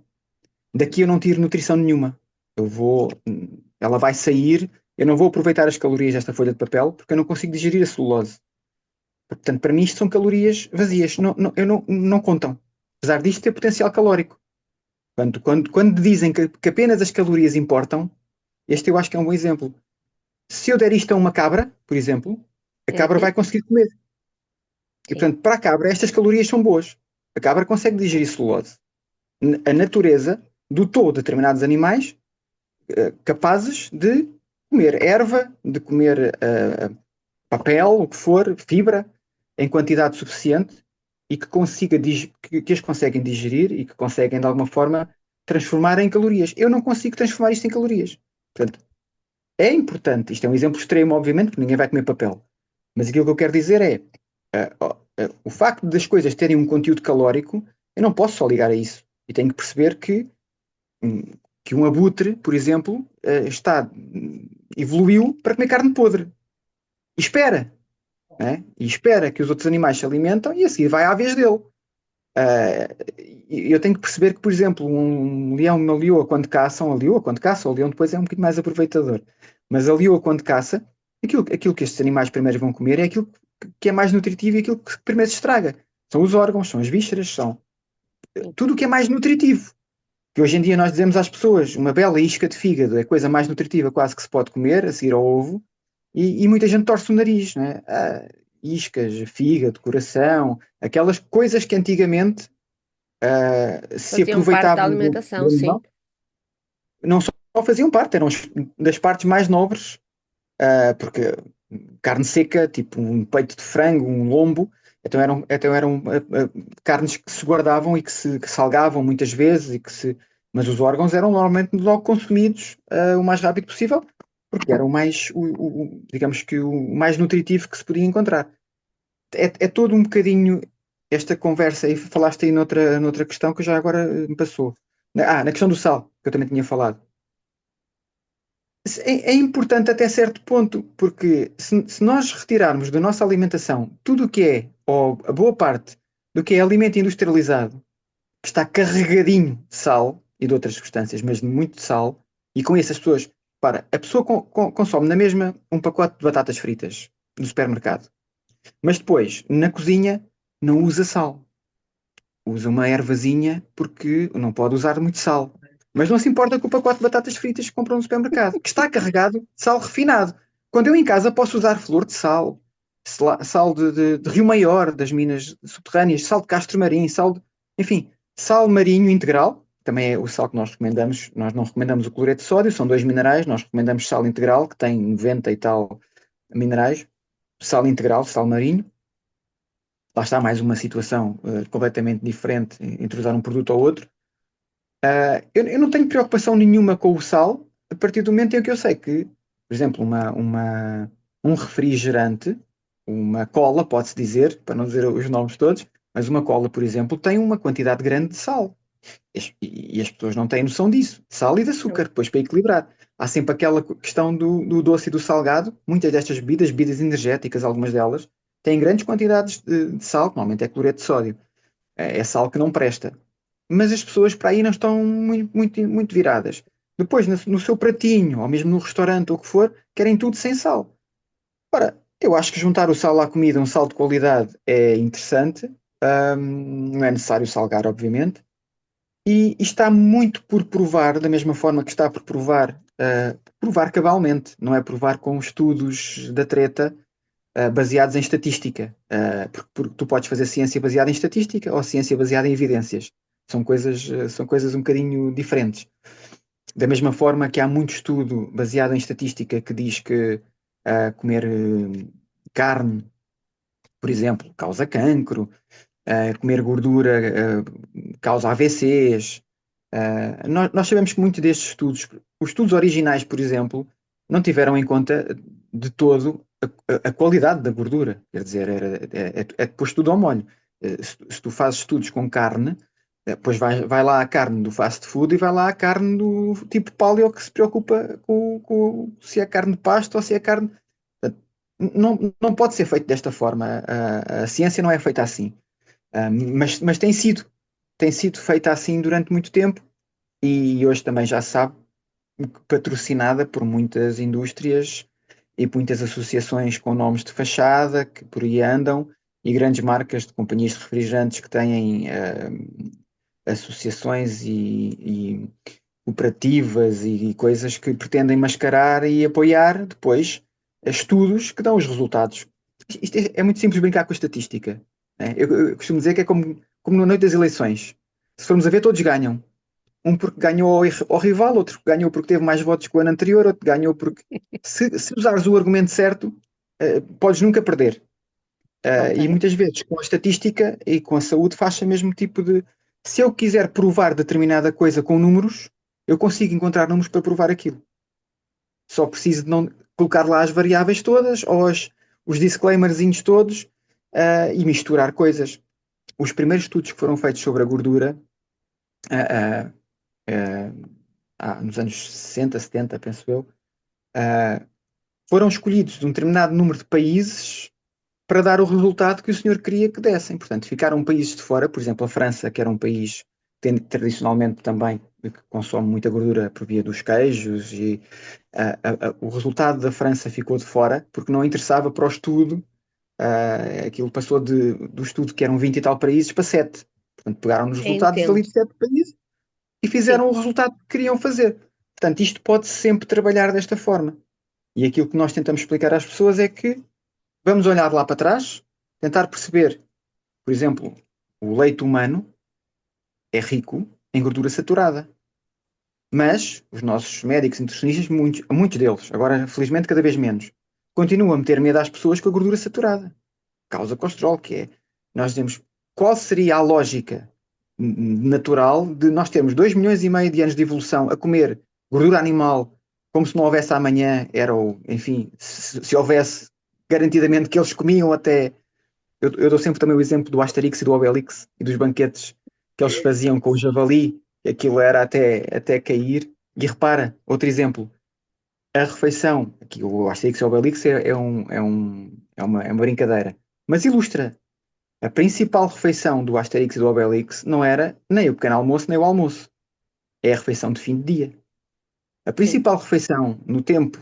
daqui eu não tiro nutrição nenhuma. Ela vai sair, eu não vou aproveitar as calorias desta folha de papel porque eu não consigo digerir a celulose. Portanto, para mim isto são calorias vazias, não contam. Apesar disto ter potencial calórico. Quando dizem que apenas as calorias importam, este eu acho que é um bom exemplo. Se eu der isto a uma cabra, por exemplo, a cabra Uhum, vai conseguir comer. E, sim. portanto, para a cabra, estas calorias são boas. A cabra consegue digerir celulose. A natureza dotou determinados animais capazes de comer erva, de comer papel, o que for, fibra, em quantidade suficiente e que, que as conseguem digerir e que conseguem, de alguma forma, transformar em calorias. Eu não consigo transformar isto em calorias. Portanto, é importante. Isto é um exemplo extremo, obviamente, porque ninguém vai comer papel. Mas aquilo que eu quero dizer é o facto das coisas terem um conteúdo calórico, eu não posso só ligar a isso. E tenho que perceber hum, que um abutre, por exemplo, evoluiu para comer carne podre. E espera, né? E espera que os outros animais se alimentam e assim vai à vez dele. Eu tenho que perceber que, por exemplo, um leão, uma leoa quando caçam, a leoa quando caça, o leão depois é um bocadinho mais aproveitador, mas a leoa quando caça, aquilo que estes animais primeiro vão comer é aquilo que é mais nutritivo e aquilo que primeiro se estraga. São os órgãos, são as vísceras, são Sim. tudo o que é mais nutritivo. Que hoje em dia nós dizemos às pessoas, uma bela isca de fígado é a coisa mais nutritiva quase que se pode comer, a seguir ao ovo, e muita gente torce o nariz, né? Iscas, fígado, coração, aquelas coisas que antigamente se Faziam parte da aproveitavam alimentação, do sim. animal, não só faziam parte, eram das partes mais nobres, porque carne seca, tipo um peito de frango, um lombo, então eram carnes que se guardavam e que salgavam muitas vezes, mas os órgãos eram normalmente logo consumidos o mais rápido possível, porque era o mais, digamos que o mais nutritivo que se podia encontrar. É todo um bocadinho esta conversa, e falaste aí noutra questão que já agora me passou. Na questão do sal, que eu também tinha falado. É importante até certo ponto, porque se nós retirarmos da nossa alimentação tudo o que é, ou a boa parte do que é alimento industrializado, que está carregadinho de sal e de outras substâncias, mas de muito sal, e com isso as pessoas, para, a pessoa consome na mesma um pacote de batatas fritas no supermercado, mas depois, na cozinha, não usa sal. Usa uma ervazinha porque não pode usar muito sal. Mas não se importa com o pacote de batatas fritas que compram no supermercado, que está carregado de sal refinado. Quando eu em casa posso usar flor de sal, sal de Rio Maior, das minas subterrâneas, sal de Castro Marim, enfim, sal marinho integral, também é o sal que nós recomendamos. Nós não recomendamos o cloreto de sódio, são dois minerais, nós recomendamos sal integral, que tem 90 e tal minerais, sal integral, sal marinho. Lá está mais uma situação completamente diferente entre usar um produto ou outro. Eu não tenho preocupação nenhuma com o sal a partir do momento em que eu sei que, por exemplo, um refrigerante, uma cola, pode-se dizer, para não dizer os nomes todos, mas uma cola, por exemplo, tem uma quantidade grande de sal. E as pessoas não têm noção disso, de sal e de açúcar, Não. depois para equilibrar. Há sempre aquela questão do doce e do salgado. Muitas destas bebidas energéticas, algumas delas, têm grandes quantidades de sal, que normalmente é cloreto de sódio. É sal que não presta. Mas as pessoas para aí não estão muito viradas. Depois, no seu pratinho, ou mesmo no restaurante, ou o que for, querem tudo sem sal. Ora, eu acho que juntar o sal à comida, um sal de qualidade, é interessante. Não é necessário salgar, obviamente. E está muito por provar, da mesma forma que está por provar cabalmente, não é provar com estudos da treta baseados em estatística, porque tu podes fazer ciência baseada em estatística ou ciência baseada em evidências. São coisas um bocadinho diferentes. Da mesma forma que há muito estudo baseado em estatística que diz que comer carne, por exemplo, causa cancro, comer gordura causa AVCs. Nós sabemos que muitos destes estudos, os estudos originais, por exemplo, não tiveram em conta de todo a qualidade da gordura. Quer dizer, é depois tudo ao molho. Se tu fazes estudos com carne, depois vai lá a carne do fast food e vai lá a carne do tipo paleo que se preocupa com se é carne de pasto ou se é carne. Portanto, não pode ser feito desta forma. A ciência não é feita assim. Mas tem sido feita assim durante muito tempo e hoje também já se sabe, patrocinada por muitas indústrias e muitas associações com nomes de fachada que por aí andam e grandes marcas de companhias de refrigerantes que têm associações cooperativas e coisas que pretendem mascarar e apoiar depois estudos que dão os resultados. Isto é muito simples brincar com a estatística, né? Eu costumo dizer que é como na noite das eleições. Se formos a ver, todos ganham. Um porque ganhou ao rival, outro ganhou porque teve mais votos que o ano anterior, outro ganhou porque. Se usares o argumento certo, podes nunca perder. E Ok, muitas vezes com a estatística e com a saúde faz-se o mesmo tipo de. Se eu quiser provar determinada coisa com números, eu consigo encontrar números para provar aquilo. Só preciso de não colocar lá as variáveis todas ou os disclaimerzinhos todos, e misturar coisas. Os primeiros estudos que foram feitos sobre a gordura, ah, nos anos 60, 70, penso eu, ah, foram escolhidos de um determinado número de países para dar o resultado que o senhor queria que dessem. Portanto, ficaram países de fora, por exemplo, a França, que era um país que tradicionalmente também que consome muita gordura por via dos queijos, e o resultado da França ficou de fora porque não interessava para o estudo. Aquilo passou do estudo que eram 20 e tal países para 7. Portanto, pegaram nos resultados entendo. ali de 7 países e Sim, fizeram o resultado que queriam fazer. Portanto, isto pode sempre trabalhar desta forma. E aquilo que nós tentamos explicar às pessoas é que vamos olhar lá para trás, tentar perceber, por exemplo, o leite humano é rico em gordura saturada. Mas os nossos médicos nutricionistas, muitos deles, agora felizmente cada vez menos, continuam a meter medo às pessoas com a gordura saturada. Causa colesterol, que é, nós dizemos, qual seria a lógica natural de nós termos 2 milhões e meio de anos de evolução a comer gordura animal como se não houvesse amanhã, era o, enfim, se houvesse, garantidamente que eles comiam até. Eu dou sempre também o exemplo do Asterix e do Obelix e dos banquetes que eles faziam com o javali, aquilo era até cair. E repara, outro exemplo, a refeição, aqui o Asterix e o Obelix é uma brincadeira, mas ilustra. A principal refeição do Asterix e do Obelix não era nem o pequeno almoço nem o almoço, é a refeição de fim de dia. A sim. principal refeição no tempo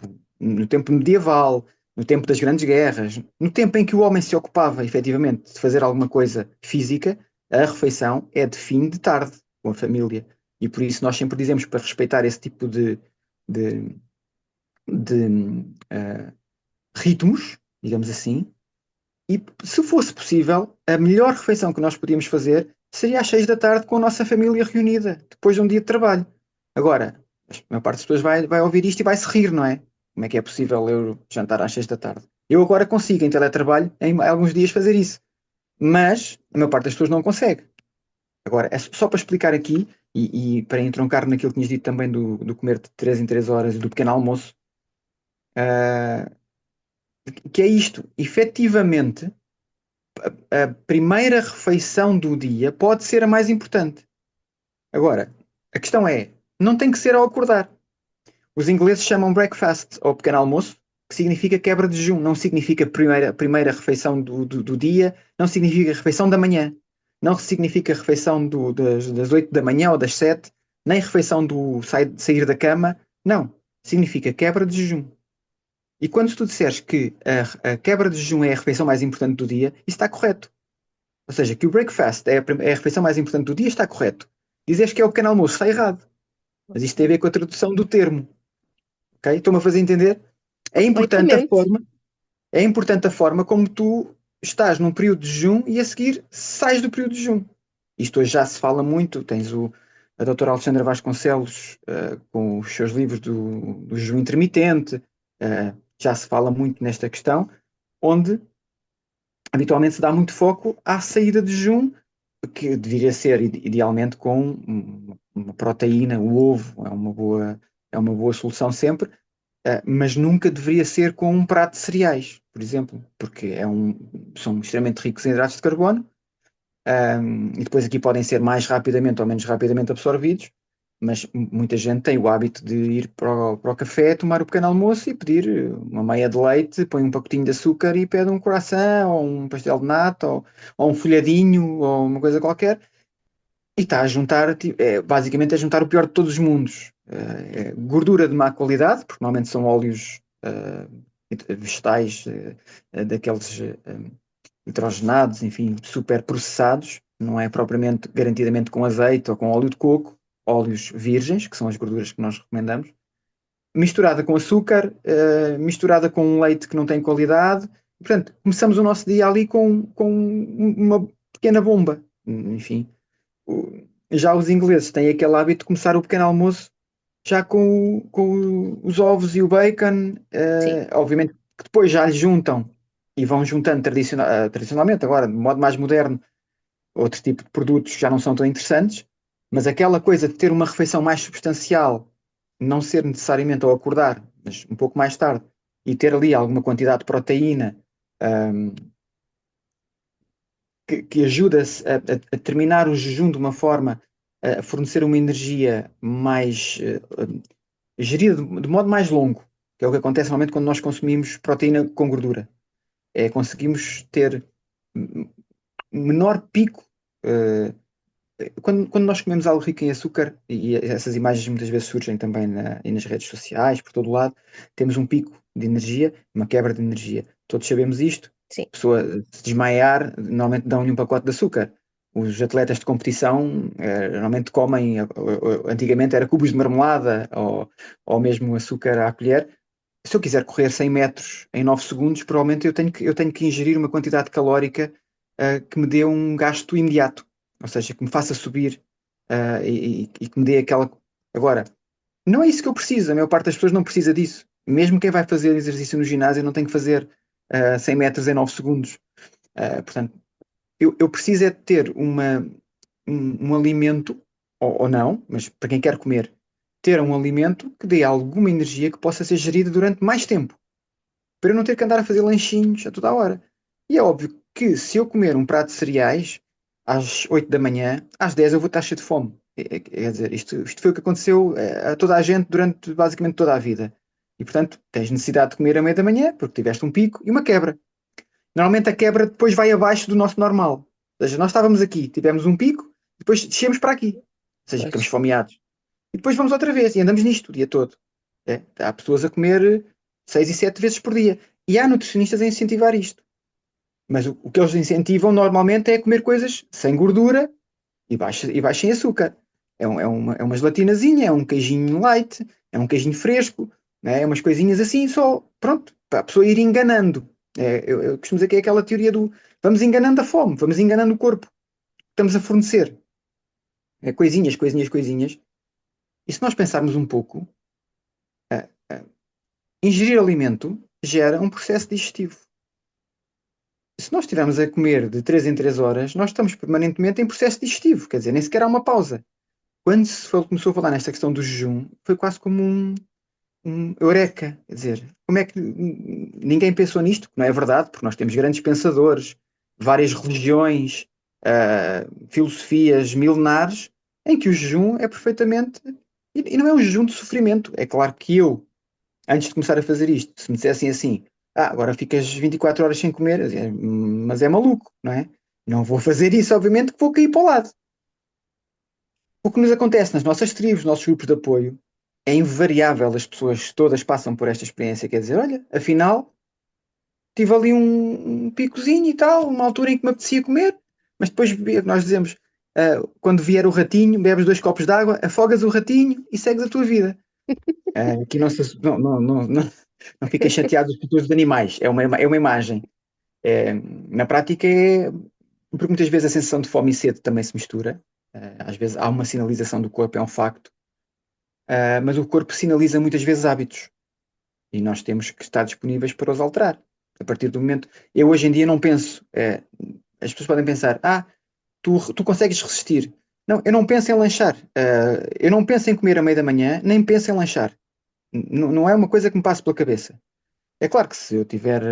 medieval, no tempo das grandes guerras, no tempo em que o homem se ocupava efetivamente de fazer alguma coisa física, a refeição é de fim de tarde, com a família. E por isso nós sempre dizemos para respeitar esse tipo de, de ritmos, digamos assim, e se fosse possível, a melhor refeição que nós podíamos fazer seria às 6 da tarde com a nossa família reunida, depois de um dia de trabalho. Agora, a maior parte das pessoas vai ouvir isto e vai se rir, não é? Como é que é possível eu jantar às 6 da tarde? Eu agora consigo, em teletrabalho, em alguns dias fazer isso. Mas a maior parte das pessoas não consegue. Agora, é só para explicar aqui, e para entroncar naquilo que tinhas dito também do comer de 3 em 3 horas e do pequeno almoço, ah, que é isto. Efetivamente, a primeira refeição do dia pode ser a mais importante. Agora, a questão é, não tem que ser ao acordar. Os ingleses chamam breakfast, ou pequeno almoço, que significa quebra de jejum, não significa primeira refeição do dia, não significa refeição da manhã, não significa refeição das 8 da manhã ou das 7, nem refeição do sair da cama, não. Significa quebra de jejum. E quando tu disseres que a quebra de jejum é a refeição mais importante do dia, isso está correto. Ou seja, que o breakfast é a refeição mais importante do dia, está correto. Dizes que é o pequeno almoço, está errado. Mas isto tem a ver com a tradução do termo. Ok? Estou-me a fazer entender? É importante a Completamente. forma, é importante a forma como tu estás num período de jejum e a seguir sais do período de jejum. Isto hoje já se fala muito. Tens a doutora Alexandra Vasconcelos, com os seus livros do jejum intermitente. Já se fala muito nesta questão, onde habitualmente se dá muito foco à saída de jejum, que deveria ser idealmente com uma proteína, o ovo é uma boa solução sempre, mas nunca deveria ser com um prato de cereais, por exemplo, porque são extremamente ricos em hidratos de carbono, e depois aqui podem ser mais rapidamente ou menos rapidamente absorvidos, mas muita gente tem o hábito de ir para o café, tomar o pequeno almoço e pedir uma meia de leite, põe um pacotinho de açúcar e pede um croissant ou um pastel de nata ou um folhadinho ou uma coisa qualquer e está a juntar, basicamente a juntar o pior de todos os mundos. Gordura de má qualidade, porque normalmente são óleos vegetais, daqueles hidrogenados, enfim, super processados, não é propriamente garantidamente com azeite ou com óleo de coco, óleos virgens, que são as gorduras que nós recomendamos, misturada com açúcar, misturada com um leite que não tem qualidade. Portanto, começamos o nosso dia ali com uma pequena bomba. Enfim, já os ingleses têm aquele hábito de começar o pequeno almoço já com os ovos e o bacon. Sim, Obviamente que depois já lhe juntam e vão juntando tradicionalmente, agora de modo mais moderno, outro tipo de produtos já não são tão interessantes, mas aquela coisa de ter uma refeição mais substancial, não ser necessariamente ao acordar, mas um pouco mais tarde, e ter ali alguma quantidade de proteína, um, que ajuda-se a terminar o jejum de uma forma a fornecer uma energia mais gerida de modo mais longo, que é o que acontece normalmente quando nós consumimos proteína com gordura. Conseguimos ter menor pico uh, quando nós comemos algo rico em açúcar, e essas imagens muitas vezes surgem também nas redes sociais, por todo lado, temos um pico de energia, uma quebra de energia. Todos sabemos isto. sim. A pessoa se desmaiar, normalmente dão-lhe um pacote de açúcar. Os atletas de competição normalmente comem, antigamente era cubos de marmelada ou mesmo açúcar à colher. Se eu quiser correr 100 metros em 9 segundos, provavelmente eu tenho que ingerir uma quantidade calórica que me dê um gasto imediato, ou seja, que me faça subir e que me dê aquela. Agora, não é isso que eu preciso, a maior parte das pessoas não precisa disso. Mesmo quem vai fazer exercício no ginásio não tem que fazer 100 metros em 9 segundos. Portanto, eu preciso é de ter um alimento, ou não, mas para quem quer comer, ter um alimento que dê alguma energia que possa ser gerida durante mais tempo para eu não ter que andar a fazer lanchinhos a toda a hora. E é óbvio que se eu comer um prato de cereais às 8 da manhã, às 10 eu vou estar cheio de fome. Quer dizer, isto foi o que aconteceu a toda a gente durante basicamente toda a vida. E portanto, tens necessidade de comer à meia da manhã, porque tiveste um pico e uma quebra. Normalmente a quebra depois vai abaixo do nosso normal. Ou seja, nós estávamos aqui, tivemos um pico, depois descemos para aqui. Ou seja, ficamos Pois. fomeados. E depois vamos outra vez e andamos nisto o dia todo. Há pessoas a comer 6 e 7 vezes por dia. E há nutricionistas a incentivar isto. Mas o que eles incentivam normalmente é comer coisas sem gordura e baixo em açúcar. É uma gelatinazinha, é um queijinho light, é um queijinho fresco, né? É umas coisinhas assim, só, pronto, para a pessoa ir enganando. Eu costumo dizer que é aquela teoria do vamos enganando a fome, vamos enganando o corpo. Estamos a fornecer coisinhas, coisinhas, coisinhas. E se nós pensarmos um pouco, ah, ah, ingerir alimento gera um processo digestivo. Se nós estivermos a comer de 3 em 3 horas, nós estamos permanentemente em processo digestivo, quer dizer, nem sequer há uma pausa. Quando começou a falar nesta questão do jejum, foi quase como um eureka, quer dizer, como é que ninguém pensou nisto? Não é verdade, porque nós temos grandes pensadores, várias religiões, filosofias milenares, em que o jejum é perfeitamente. E não é um jejum de sofrimento. É claro que eu, antes de começar a fazer isto, se me dissessem assim, agora ficas 24 horas sem comer, eu dizia, mas é maluco, não é? Não vou fazer isso, obviamente, que vou cair para o lado. O que nos acontece nas nossas tribos, nos nossos grupos de apoio, é invariável, as pessoas todas passam por esta experiência, quer dizer, olha, afinal, tive ali um picozinho e tal, uma altura em que me apetecia comer, mas depois nós dizemos, quando vier o ratinho, bebes 2 copos de água, afogas o ratinho e segues a tua vida. Aqui não fiquem chateados por todos os animais, é uma imagem. Na prática porque muitas vezes a sensação de fome e sede também se mistura. Às vezes há uma sinalização do corpo, é um facto. Mas o corpo sinaliza muitas vezes hábitos e nós temos que estar disponíveis para os alterar. A partir do momento. Eu hoje em dia não penso. As pessoas podem pensar, tu consegues resistir. Não, eu não penso em lanchar. Eu não penso em comer à meia da manhã, nem penso em lanchar. Não é uma coisa que me passe pela cabeça. É claro que se eu tiver.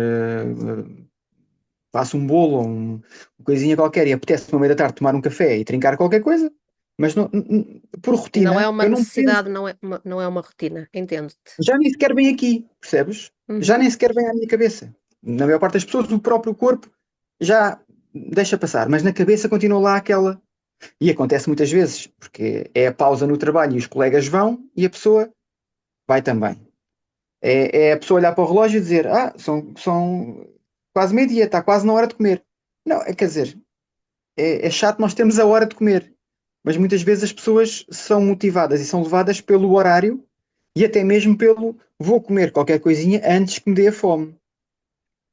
Faço um bolo ou uma coisinha qualquer e apetece-me à meia da tarde tomar um café e trincar qualquer coisa, mas por Não é rotina uma eu não penso. necessidade, não é uma rotina. Entendo-te. Já nem sequer vem aqui, percebes? Já Uhum. nem sequer vem à minha cabeça. Na maior parte das pessoas, o próprio corpo já deixa passar, mas na cabeça continua lá aquela. E acontece muitas vezes, porque é a pausa no trabalho e os colegas vão e a pessoa vai também. É a pessoa olhar para o relógio e dizer: são quase meio-dia, está quase na hora de comer. Não, quer dizer, é chato nós termos a hora de comer. mas muitas vezes as pessoas são motivadas e são levadas pelo horário e até mesmo pelo vou comer qualquer coisinha antes que me dê a fome.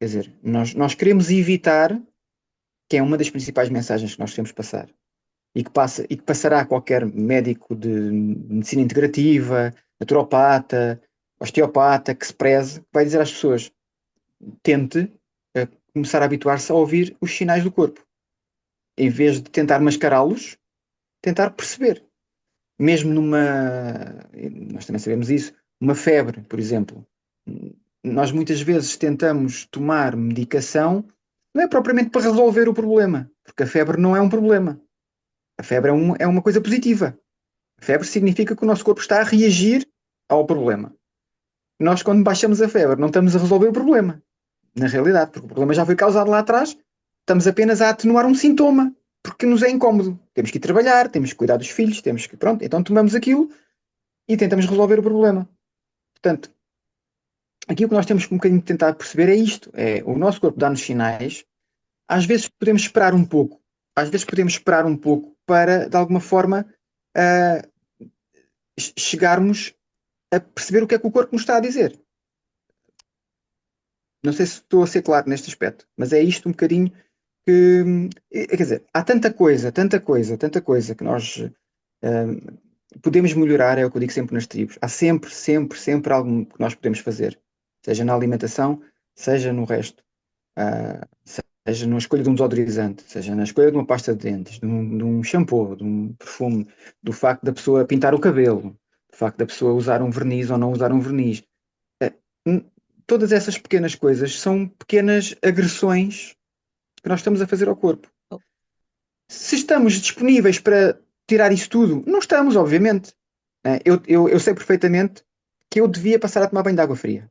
Quer dizer, nós queremos evitar, que é uma das principais mensagens que nós queremos passar, e que passará a qualquer médico de medicina integrativa, naturopata, osteopata, que se preze, vai dizer às pessoas, tente começar a habituar-se a ouvir os sinais do corpo. Em vez de tentar mascará-los, tentar perceber. Mesmo nós também sabemos isso, uma febre, por exemplo. Nós muitas vezes tentamos tomar medicação, não é propriamente para resolver o problema, porque a febre não é um problema. A febre é uma coisa positiva. A febre significa que o nosso corpo está a reagir ao problema. Nós, quando baixamos a febre, não estamos a resolver o problema, na realidade, porque o problema já foi causado lá atrás, estamos apenas a atenuar um sintoma, porque nos é incómodo. Temos que ir trabalhar, temos que cuidar dos filhos, temos que. Pronto, então tomamos aquilo e tentamos resolver o problema. Portanto, aqui o que nós temos que um bocadinho tentar perceber é isto: é o nosso corpo dá-nos sinais, às vezes podemos esperar um pouco, às vezes podemos esperar um pouco para, de alguma forma, uh, chegarmos a perceber o que é que o corpo nos está a dizer. Não sei se estou a ser claro neste aspecto, mas é isto um bocadinho que, quer dizer, há tanta coisa, tanta coisa, tanta coisa que nós podemos melhorar, é o que eu digo sempre nas tribos. Há sempre, sempre, sempre algo que nós podemos fazer, seja na alimentação, seja no resto. Seja na escolha de um desodorizante, seja na escolha de uma pasta de dentes, de um shampoo, de um perfume, do facto da pessoa pintar o cabelo, do facto da pessoa usar um verniz ou não usar um verniz. Eh, n- Todas essas pequenas coisas são pequenas agressões que nós estamos a fazer ao corpo. Oh, Se estamos disponíveis para tirar isso tudo, não estamos, obviamente. Eu sei perfeitamente que eu devia passar a tomar banho de água fria.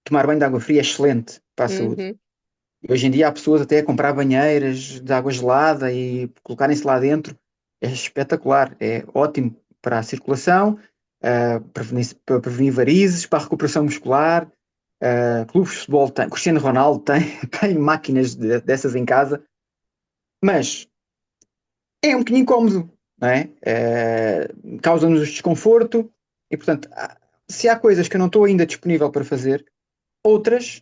Tomar banho de água fria é excelente para a saúde. uhum, E hoje em dia há pessoas até a comprar banheiras de água gelada e colocarem-se lá dentro. É espetacular, é ótimo para a circulação, para prevenir varizes, para a recuperação muscular. Clubes de futebol têm, Cristiano Ronaldo tem, tem máquinas dessas em casa, mas é um bocadinho incómodo, não é? Causa-nos desconforto e, portanto, se há coisas que eu não estou ainda disponível para fazer, outras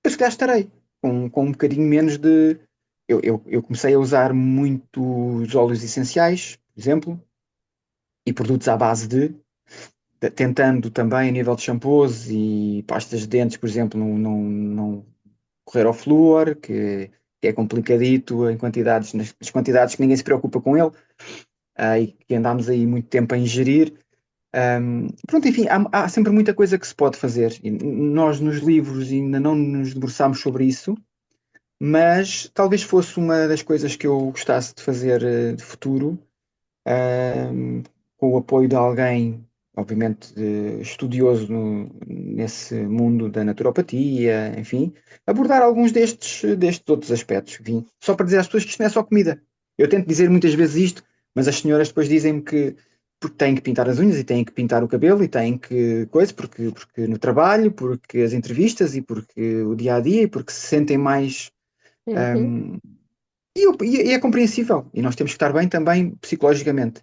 eu se calhar estarei com um bocadinho menos de. Eu comecei a usar muitos óleos essenciais, por exemplo, e produtos à base tentando também a nível de shampoos e pastas de dentes, por exemplo, não correr ao flúor, que é complicadito em quantidades, nas quantidades que ninguém se preocupa com ele, e que andámos aí muito tempo a ingerir. Pronto, enfim, há sempre muita coisa que se pode fazer. E nós nos livros ainda não nos debruçámos sobre isso, mas talvez fosse uma das coisas que eu gostasse de fazer de futuro, com o apoio de alguém, obviamente, estudioso nesse mundo da naturopatia, enfim, abordar alguns destes outros aspectos. Enfim, só para dizer às pessoas que isto não é só comida. Eu tento dizer muitas vezes isto, mas as senhoras depois dizem-me que porque têm que pintar as unhas e têm que pintar o cabelo e têm que coisa, porque no trabalho, porque as entrevistas e porque o dia a dia e porque se sentem mais uhum, um, e é compreensível. E nós temos que estar bem também psicologicamente.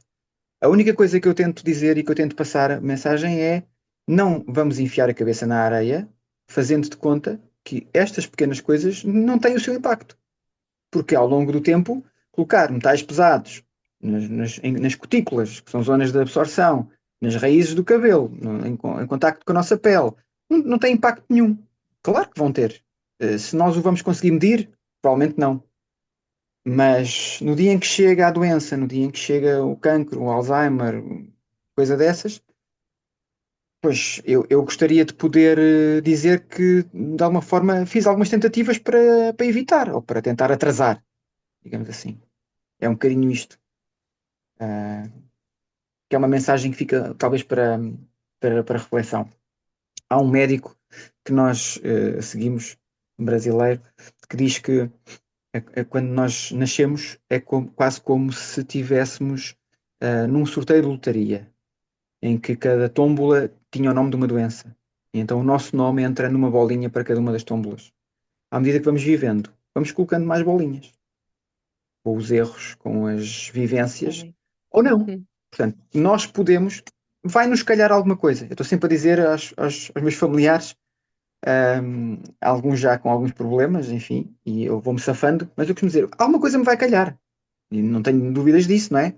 A única coisa que eu tento dizer e que eu tento passar a mensagem é: não vamos enfiar a cabeça na areia, fazendo de conta que estas pequenas coisas não têm o seu impacto. Porque ao longo do tempo, colocar metais pesados nas cutículas, que são zonas de absorção, nas raízes do cabelo, em contacto com a nossa pele, não tem impacto nenhum. Claro que vão ter. Se nós o vamos conseguir medir, provavelmente não. Mas no dia em que chega a doença, no dia em que chega o cancro, o Alzheimer, coisa dessas, pois eu gostaria de poder dizer que, de alguma forma, fiz algumas tentativas para evitar ou para tentar atrasar, digamos assim. É um bocadinho isto, ah, que é uma mensagem que fica talvez para reflexão. Há um médico que nós seguimos, um brasileiro, que diz que quando nós nascemos é quase como se tivéssemos num sorteio de lotaria, em que cada tómbola tinha o nome de uma doença. E então o nosso nome entra numa bolinha para cada uma das tómbolas. À medida que vamos vivendo, vamos colocando mais bolinhas, com os erros, com as tá vivências, bem. ou não. Uhum. Portanto, nós podemos, vai-nos calhar alguma coisa. Eu estou sempre a dizer aos meus familiares, alguns já com alguns problemas, enfim, e eu vou-me safando, mas eu costumo dizer, alguma coisa me vai calhar. E não tenho dúvidas disso, não é?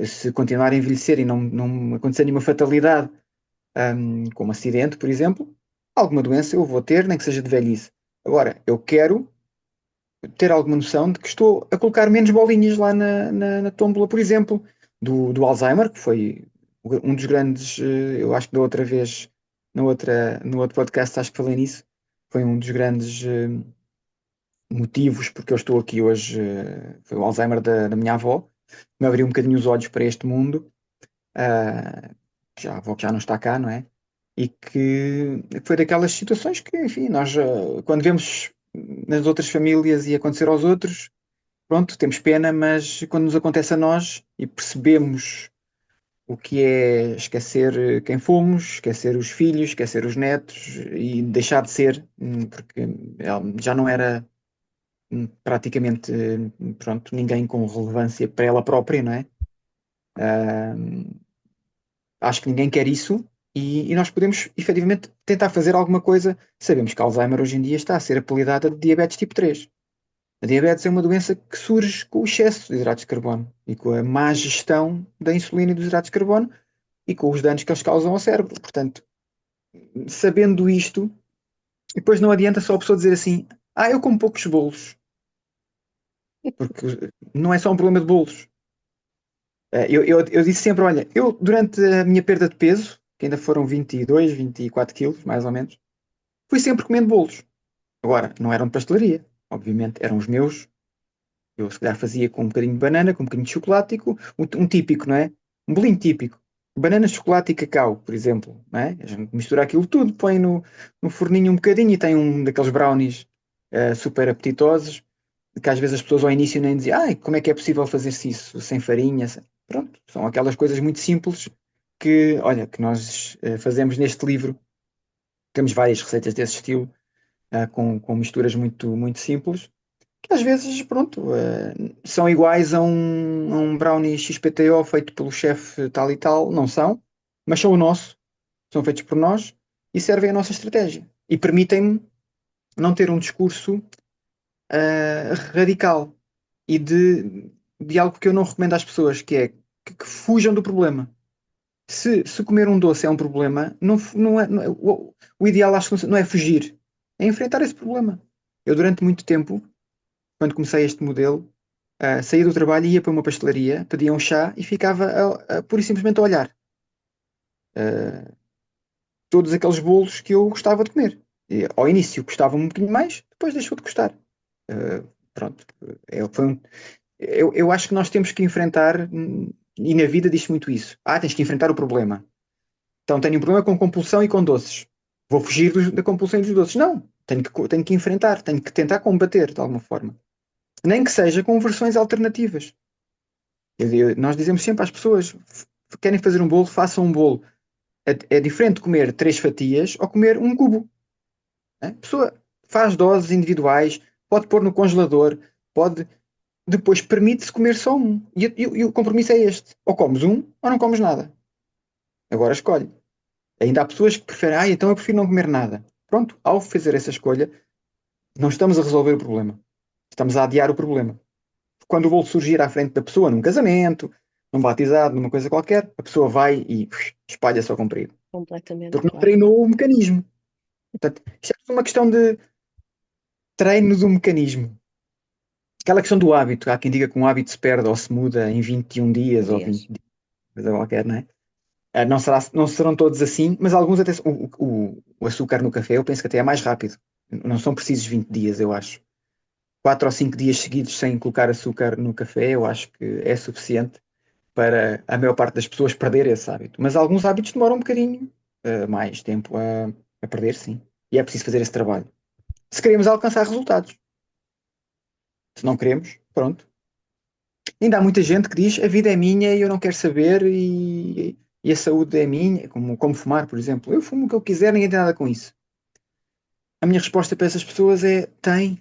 Se continuar a envelhecer e não acontecer nenhuma fatalidade, como acidente, por exemplo, alguma doença eu vou ter, nem que seja de velhice. Agora, eu quero ter alguma noção de que estou a colocar menos bolinhas lá na tómbola, por exemplo, do Alzheimer, que foi um dos grandes, eu acho que da outra vez, no outro podcast, acho que falei nisso, foi um dos grandes motivos porque eu estou aqui hoje, foi o Alzheimer da minha avó, me abriu um bocadinho os olhos para este mundo, ah, já a avó que já não está cá, não é? E que foi daquelas situações que, enfim, nós, quando vemos nas outras famílias e acontecer aos outros, pronto, temos pena, mas quando nos acontece a nós e percebemos o que é esquecer quem fomos, esquecer os filhos, esquecer os netos e deixar de ser, porque ela já não era praticamente, pronto, ninguém com relevância para ela própria, não é? Ah, acho que ninguém quer isso e nós podemos efetivamente tentar fazer alguma coisa. Sabemos que Alzheimer hoje em dia está a ser apelidada de diabetes tipo 3. A diabetes é uma doença que surge com o excesso de hidratos de carbono e com a má gestão da insulina e dos hidratos de carbono e com os danos que eles causam ao cérebro. Portanto, sabendo isto, depois não adianta só a pessoa dizer assim: eu como poucos bolos, porque não é só um problema de bolos. Eu disse sempre: olha, eu durante a minha perda de peso, que ainda foram 22, 24 quilos, mais ou menos, fui sempre comendo bolos. Agora, não eram de pastelaria, obviamente, eram os meus. Eu se calhar fazia com um bocadinho de banana, com um bocadinho de chocolate e com um típico, não é? Um bolinho típico. Banana, chocolate e cacau, por exemplo, não é? A gente mistura aquilo tudo, põe no forninho um bocadinho e tem um daqueles brownies super apetitosos, que às vezes as pessoas ao início nem diziam, como é que é possível fazer-se isso sem farinha? Pronto, são aquelas coisas muito simples que, olha, que nós fazemos neste livro. Temos várias receitas desse estilo, com misturas muito, muito simples que às vezes, pronto, são iguais a um brownie XPTO feito pelo chefe tal e tal, não são, mas são o nosso, são feitos por nós e servem a nossa estratégia. E permitem-me não ter um discurso radical e de algo que eu não recomendo às pessoas, que é que fujam do problema. Se comer um doce é um problema, o ideal acho que não é fugir, é enfrentar esse problema. Eu durante muito tempo, quando comecei este modelo, saía do trabalho, ia para uma pastelaria, pedia um chá e ficava pura e simplesmente a olhar todos aqueles bolos que eu gostava de comer. E, ao início gostava um bocadinho mais, depois deixou de gostar. Pronto, eu acho que nós temos que enfrentar, e na vida diz muito isso. Tens que enfrentar o problema. Então tenho um problema com compulsão e com doces. Vou fugir da compulsão e dos doces. Não, tenho que enfrentar, tenho que tentar combater de alguma forma. Nem que seja com versões alternativas. Nós dizemos sempre às pessoas: querem fazer um bolo, façam um bolo. É diferente comer três fatias ou comer um cubo. Né? A pessoa faz doses individuais, pode pôr no congelador, pode. Depois permite-se comer só um. E o compromisso é este: ou comes um ou não comes nada. Agora escolhe. Ainda há pessoas que preferem, então eu prefiro não comer nada. Pronto, ao fazer essa escolha, não estamos a resolver o problema. Estamos a adiar o problema. Quando o bolo surgir à frente da pessoa, num casamento, num batizado, numa coisa qualquer, a pessoa vai e espalha-se ao comprido. Completamente, Porque não claro. treinou o mecanismo. Portanto, isto é tudo uma questão de treino do mecanismo. Aquela questão do hábito. Há quem diga que um hábito se perde ou se muda em 21 dias ou 20 Dias. dias, coisa qualquer, não é? Não serão todos assim, mas alguns até. O açúcar no café, eu penso que até é mais rápido. Não são precisos 20 dias, eu acho. 4 ou 5 dias seguidos sem colocar açúcar no café, eu acho que é suficiente para a maior parte das pessoas perder esse hábito. Mas alguns hábitos demoram um bocadinho mais tempo a perder, sim. E é preciso fazer esse trabalho. Se queremos alcançar resultados. Se não queremos, pronto. Ainda há muita gente que diz a vida é minha e eu não quero saber e a saúde é minha, como fumar, por exemplo. Eu fumo o que eu quiser, ninguém tem nada com isso. A minha resposta para essas pessoas é: tem.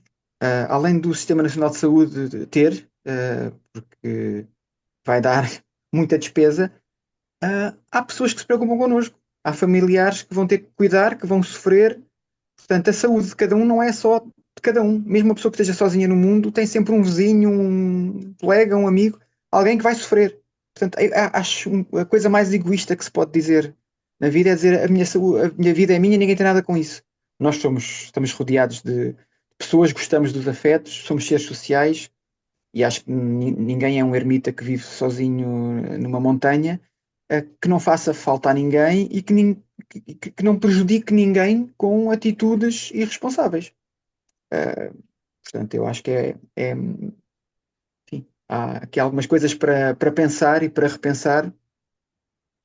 Além do Sistema Nacional de Saúde ter, porque vai dar. muita despesa, há pessoas que se preocupam connosco, há familiares que vão ter que cuidar, que vão sofrer. Portanto, a saúde de cada um não é só de cada um. Mesmo uma pessoa que esteja sozinha no mundo tem sempre um vizinho, um colega, um amigo, alguém que vai sofrer. Portanto, eu acho a coisa mais egoísta que se pode dizer na vida é dizer a minha saúde, a minha vida é minha, ninguém tem nada com isso. Nós estamos rodeados de pessoas, gostamos dos afetos, somos seres sociais e acho que ninguém é um ermita que vive sozinho numa montanha, que não faça falta a ninguém e que não prejudique ninguém com atitudes irresponsáveis. Uh, Portanto, eu acho que enfim, há aqui algumas coisas para pensar e para repensar.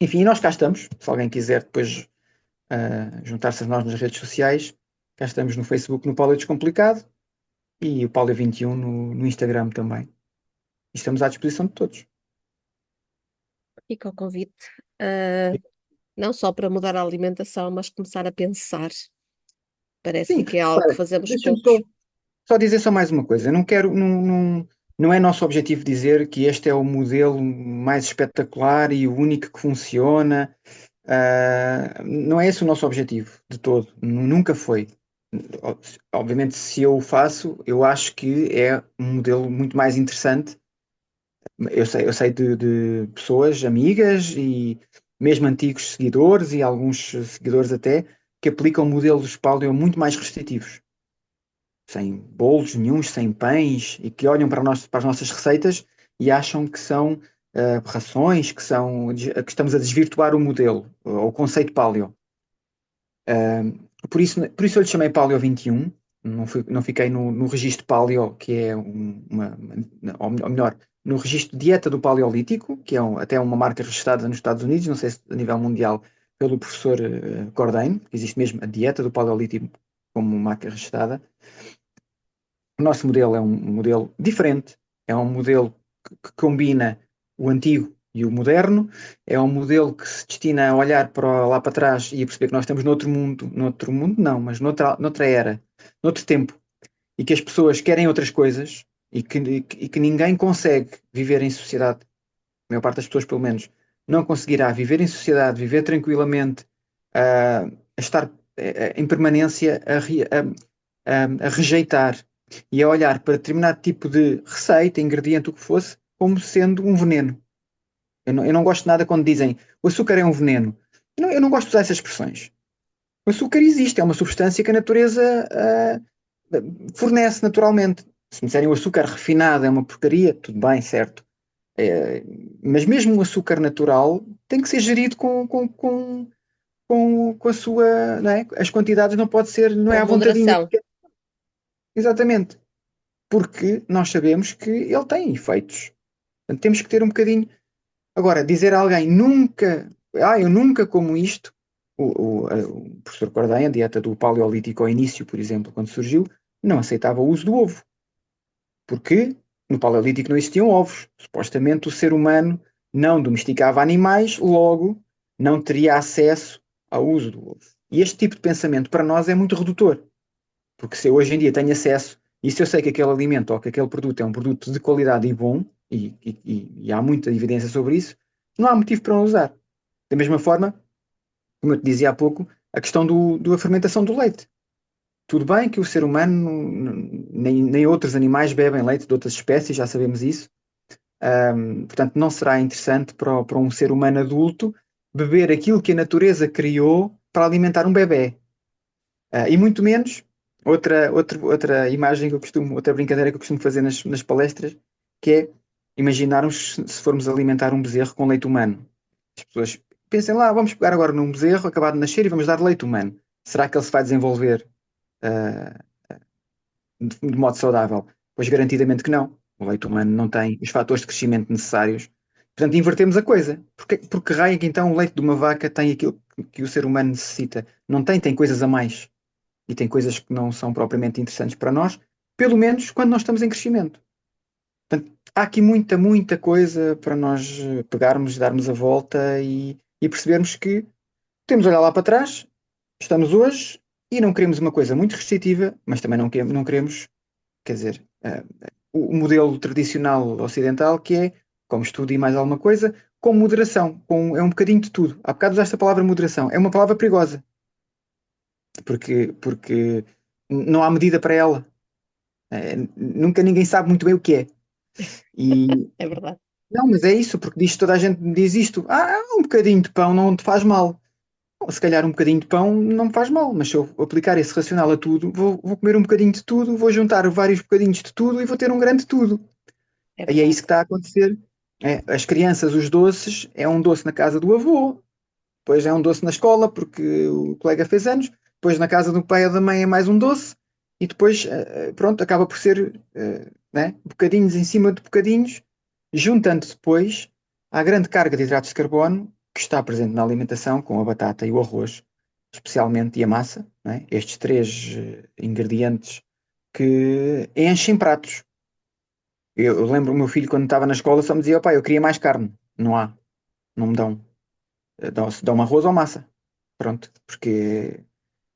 Enfim, e nós cá estamos. Se alguém quiser depois juntar-se a nós nas redes sociais, cá estamos no Facebook, no Paulo Descomplicado e o Paulo 21 no Instagram também. E estamos à disposição de todos. Fica o convite, ah, não só para mudar a alimentação, mas começar a pensar. Sim, Parece-me que é algo que olha, fazemos deixa-me só, poucos. só dizer só mais uma coisa. Não quero, não é nosso objetivo dizer que este é o modelo mais espetacular e o único que funciona. Não é esse o nosso objetivo de todo. Nunca foi. Obviamente, se eu o faço, eu acho que é um modelo muito mais interessante. Eu sei de pessoas, amigas e mesmo antigos seguidores e alguns seguidores até, que aplicam modelos paleo muito mais restritivos, sem bolos nenhuns, sem pães, e que olham para as nossas receitas e acham que são aberrações, que estamos a desvirtuar o modelo, o conceito paleo. Por isso eu lhe chamei Paleo 21, não fiquei no registro Paleo, que é ou melhor, no registro Dieta do Paleolítico, que é até uma marca registrada nos Estados Unidos, não sei se a nível mundial, pelo professor Cordain, que existe mesmo a Dieta do Paleolítico como marca registrada. O nosso modelo é um modelo diferente, é um modelo que combina o antigo e o moderno, é um modelo que se destina a olhar lá para trás e a perceber que nós estamos noutro mundo não, mas noutra era, noutro tempo, e que as pessoas querem outras coisas e que ninguém consegue viver em sociedade, a maior parte das pessoas pelo menos, não conseguirá viver em sociedade, viver tranquilamente, a estar em permanência a rejeitar e a olhar para determinado tipo de receita, ingrediente, o que fosse, como sendo um veneno. Eu não gosto nada quando dizem o açúcar é um veneno. Eu não gosto de usar essas expressões. O açúcar existe, é uma substância que a natureza fornece naturalmente. Se me disserem o açúcar refinado é uma porcaria, tudo bem, certo. É, mas mesmo o açúcar natural tem que ser gerido com a sua. Não é? As quantidades não pode ser, não é Com à vontadinha. moderação. Exatamente. Porque nós sabemos que ele tem efeitos. Portanto, temos que ter um bocadinho. Agora, dizer a alguém nunca, eu nunca como isto, o professor Cordeia, a dieta do Paleolítico ao início, por exemplo, quando surgiu, não aceitava o uso do ovo, porque no Paleolítico não existiam ovos. Supostamente o ser humano não domesticava animais, logo não teria acesso ao uso do ovo. E este tipo de pensamento para nós é muito redutor, porque se eu hoje em dia tenho acesso, e se eu sei que aquele alimento ou que aquele produto é um produto de qualidade e bom, e há muita evidência sobre isso, não há motivo para não usar. Da mesma forma, como eu te dizia há pouco, a questão da fermentação do leite. Tudo bem que o ser humano, nem outros animais bebem leite de outras espécies, já sabemos isso. Portanto, não será interessante para um ser humano adulto beber aquilo que a natureza criou para alimentar um bebê. E muito menos, outra imagem que eu costumo, outra brincadeira que eu costumo fazer nas palestras, que é imaginarmos se formos alimentar um bezerro com leite humano. As pessoas pensem lá, vamos pegar agora num bezerro acabado de nascer e vamos dar leite humano. Será que ele se vai desenvolver uh, de modo saudável? Pois garantidamente que não. O leite humano não tem os fatores de crescimento necessários. Portanto, invertemos a coisa. Porque raio é que então o leite de uma vaca tem aquilo que o ser humano necessita? Não tem, tem coisas a mais e tem coisas que não são propriamente interessantes para nós, pelo menos quando nós estamos em crescimento. Portanto, há aqui muita, muita coisa para nós pegarmos, darmos a volta e percebermos que temos de olhar lá para trás, estamos hoje e não queremos uma coisa muito restritiva, mas também não queremos, quer dizer, o modelo tradicional ocidental que é comes tudo e mais alguma coisa, com moderação, é um bocadinho de tudo. Há bocado usaste a palavra moderação, é uma palavra perigosa, porque não há medida para ela. Nunca ninguém sabe muito bem o que é. E É verdade. não, mas é isso, porque toda a gente diz isto: um bocadinho de pão não te faz mal. Se calhar um bocadinho de pão não me faz mal, mas se eu aplicar esse racional a tudo, vou comer um bocadinho de tudo, vou juntar vários bocadinhos de tudo e vou ter um grande tudo. É E é isso verdade. que está a acontecer. As crianças, os doces, é um doce na casa do avô, depois é um doce na escola porque o colega fez anos, depois na casa do pai ou da mãe é mais um doce, e depois, pronto, acaba por ser né, bocadinhos em cima de bocadinhos, juntando depois à grande carga de hidratos de carbono que está presente na alimentação, com a batata e o arroz, especialmente, e a massa, né, estes três ingredientes que enchem pratos. Eu lembro o meu filho quando estava na escola só me dizia, pai, eu queria mais carne. Não há, não me dão. Dão-me arroz ou massa. Pronto, porque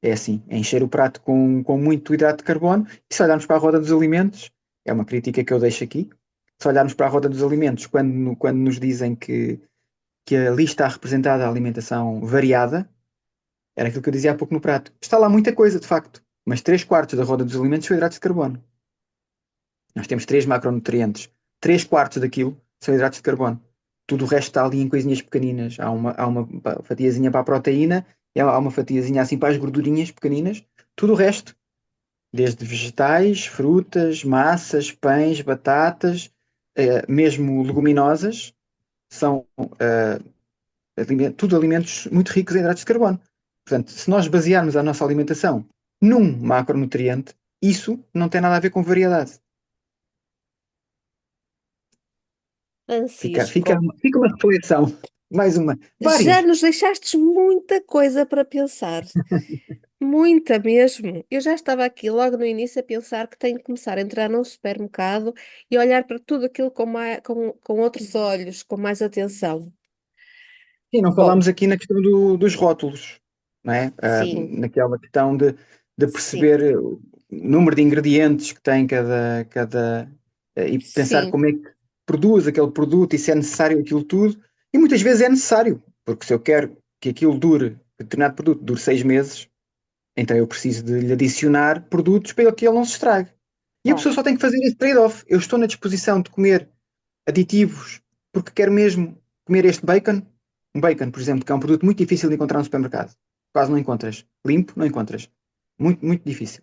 é assim, é encher o prato com muito hidrato de carbono. E se olharmos para a roda dos alimentos, é uma crítica que eu deixo aqui. Se olharmos para a roda dos alimentos, quando nos dizem que ali está representada a alimentação variada, era aquilo que eu dizia há pouco no prato. Está lá muita coisa, de facto, mas 3/4 da roda dos alimentos são hidratos de carbono. Nós temos três macronutrientes. 3/4 daquilo são hidratos de carbono. Tudo o resto está ali em coisinhas pequeninas. Há uma fatiazinha para a proteína, e há uma fatiazinha assim para as gordurinhas pequeninas. Tudo o resto, desde vegetais, frutas, massas, pães, batatas, mesmo leguminosas, são tudo alimentos muito ricos em hidratos de carbono. Portanto, se nós basearmos a nossa alimentação num macronutriente, isso não tem nada a ver com variedade. Fica, fica, Francisco, fica uma reflexão. Mais uma. já Várias. nos deixaste muita coisa para pensar. Muita mesmo. Eu já estava aqui logo no início a pensar que tenho que começar a entrar num supermercado e olhar para tudo aquilo com outros olhos, com mais atenção. Sim, não Bom, falámos aqui na questão dos rótulos, não é? sim, Naquela questão de sim, perceber o número de ingredientes que tem cada e pensar sim. como é que produz aquele produto e se é necessário aquilo tudo. E muitas vezes é necessário, porque se eu quero que aquilo dure, que determinado produto dure 6 meses, então eu preciso de lhe adicionar produtos para que ele não se estrague. E a Claro. pessoa só tem que fazer esse trade-off. Eu estou na disposição de comer aditivos porque quero mesmo comer este bacon. Um bacon, por exemplo, que é um produto muito difícil de encontrar no supermercado. Quase não encontras. Limpo, não encontras. Muito, muito difícil.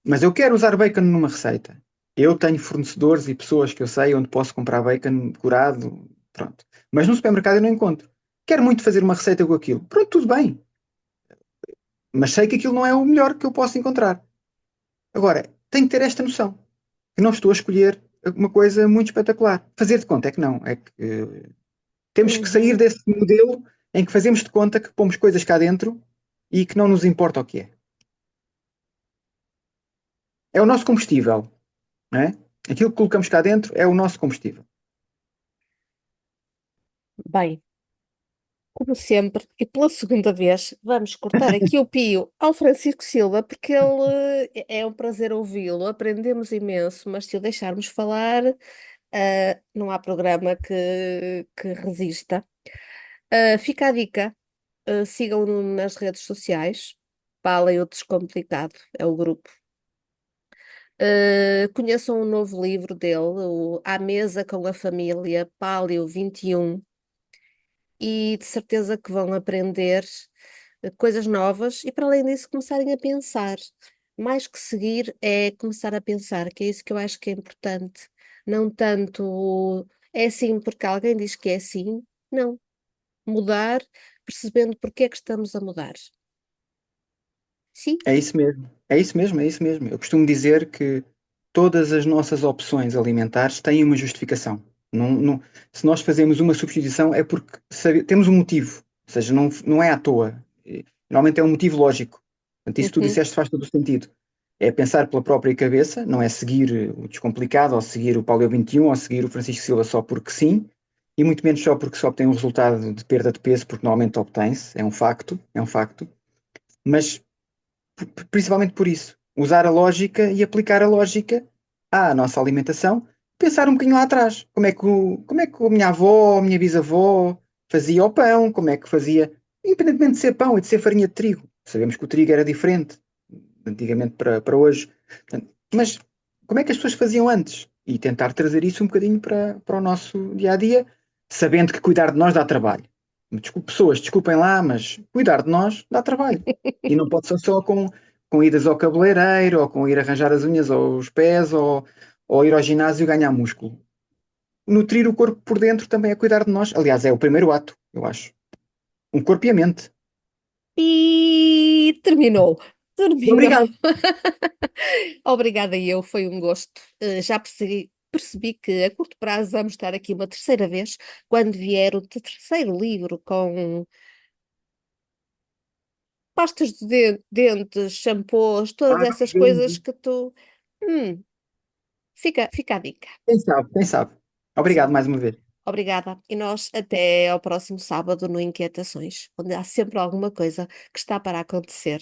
Mas eu quero usar bacon numa receita. Eu tenho fornecedores e pessoas que eu sei onde posso comprar bacon curado. Pronto. Mas no supermercado eu não encontro. Quero muito fazer uma receita com aquilo. Pronto, tudo bem. Mas sei que aquilo não é o melhor que eu posso encontrar. Agora, tenho que ter esta noção. Que não estou a escolher uma coisa muito espetacular. Fazer de conta é que não. É que temos que sair Uhum. desse modelo em que fazemos de conta que pomos coisas cá dentro e que não nos importa o que é. É o nosso combustível, não é? Aquilo que colocamos cá dentro é o nosso combustível. Bem, como sempre, e pela segunda vez, vamos cortar aqui o pio ao Francisco Silva, porque ele é um prazer ouvi-lo, aprendemos imenso, mas se o deixarmos falar, não há programa que resista. Fica a dica, sigam-no nas redes sociais, Paleo Descomplicado, é o grupo. Conheçam o novo livro dele, o À Mesa com a Família, Paleo 21, e de certeza que vão aprender coisas novas e, para além disso, começarem a pensar. Mais que seguir, é começar a pensar, que é isso que eu acho que é importante. Não tanto é assim porque alguém diz que é assim, não. Mudar, percebendo porque é que estamos a mudar. Sim? É isso mesmo. É isso mesmo, é isso mesmo. Eu costumo dizer que todas as nossas opções alimentares têm uma justificação. Se nós fazemos uma substituição é porque temos um motivo, ou seja, não é à toa. Normalmente é um motivo lógico. Portanto, isso que tu Uhum, disseste faz todo o sentido. É pensar pela própria cabeça, não é seguir o Descomplicado, ou seguir o Paleo 21, ou seguir o Francisco Silva só porque sim, e muito menos só porque se obtém um resultado de perda de peso, porque normalmente obtém-se, é um facto, é um facto. Mas principalmente por isso. Usar a lógica e aplicar a lógica à nossa alimentação pensar um bocadinho lá atrás. Como é que a minha avó, a minha bisavó fazia o pão, como é que fazia, independentemente de ser pão e de ser farinha de trigo. Sabemos que o trigo era diferente antigamente para hoje. Portanto, mas como é que as pessoas faziam antes? E tentar trazer isso um bocadinho para o nosso dia a dia, sabendo que cuidar de nós dá trabalho. Pessoas, desculpem lá, mas cuidar de nós dá trabalho. E não pode ser só com idas ao cabeleireiro, ou com ir arranjar as unhas ou os pés, ou ir ao ginásio ganhar músculo. Nutrir o corpo por dentro também é cuidar de nós. Aliás, é o primeiro ato, eu acho. Um corpo e a mente. E terminou. Terminou. Obrigado. Obrigada, eu. Foi um gosto. Já percebi que a curto prazo vamos estar aqui uma terceira vez, quando vier o terceiro livro com pastas de dentes, shampoos, todas Ah, essas coisas vende. que tu. Hum, fica a dica. Quem sabe, quem sabe. Obrigado Sim. mais uma vez. Obrigada. E nós até ao próximo sábado no Inquietações, onde há sempre alguma coisa que está para acontecer.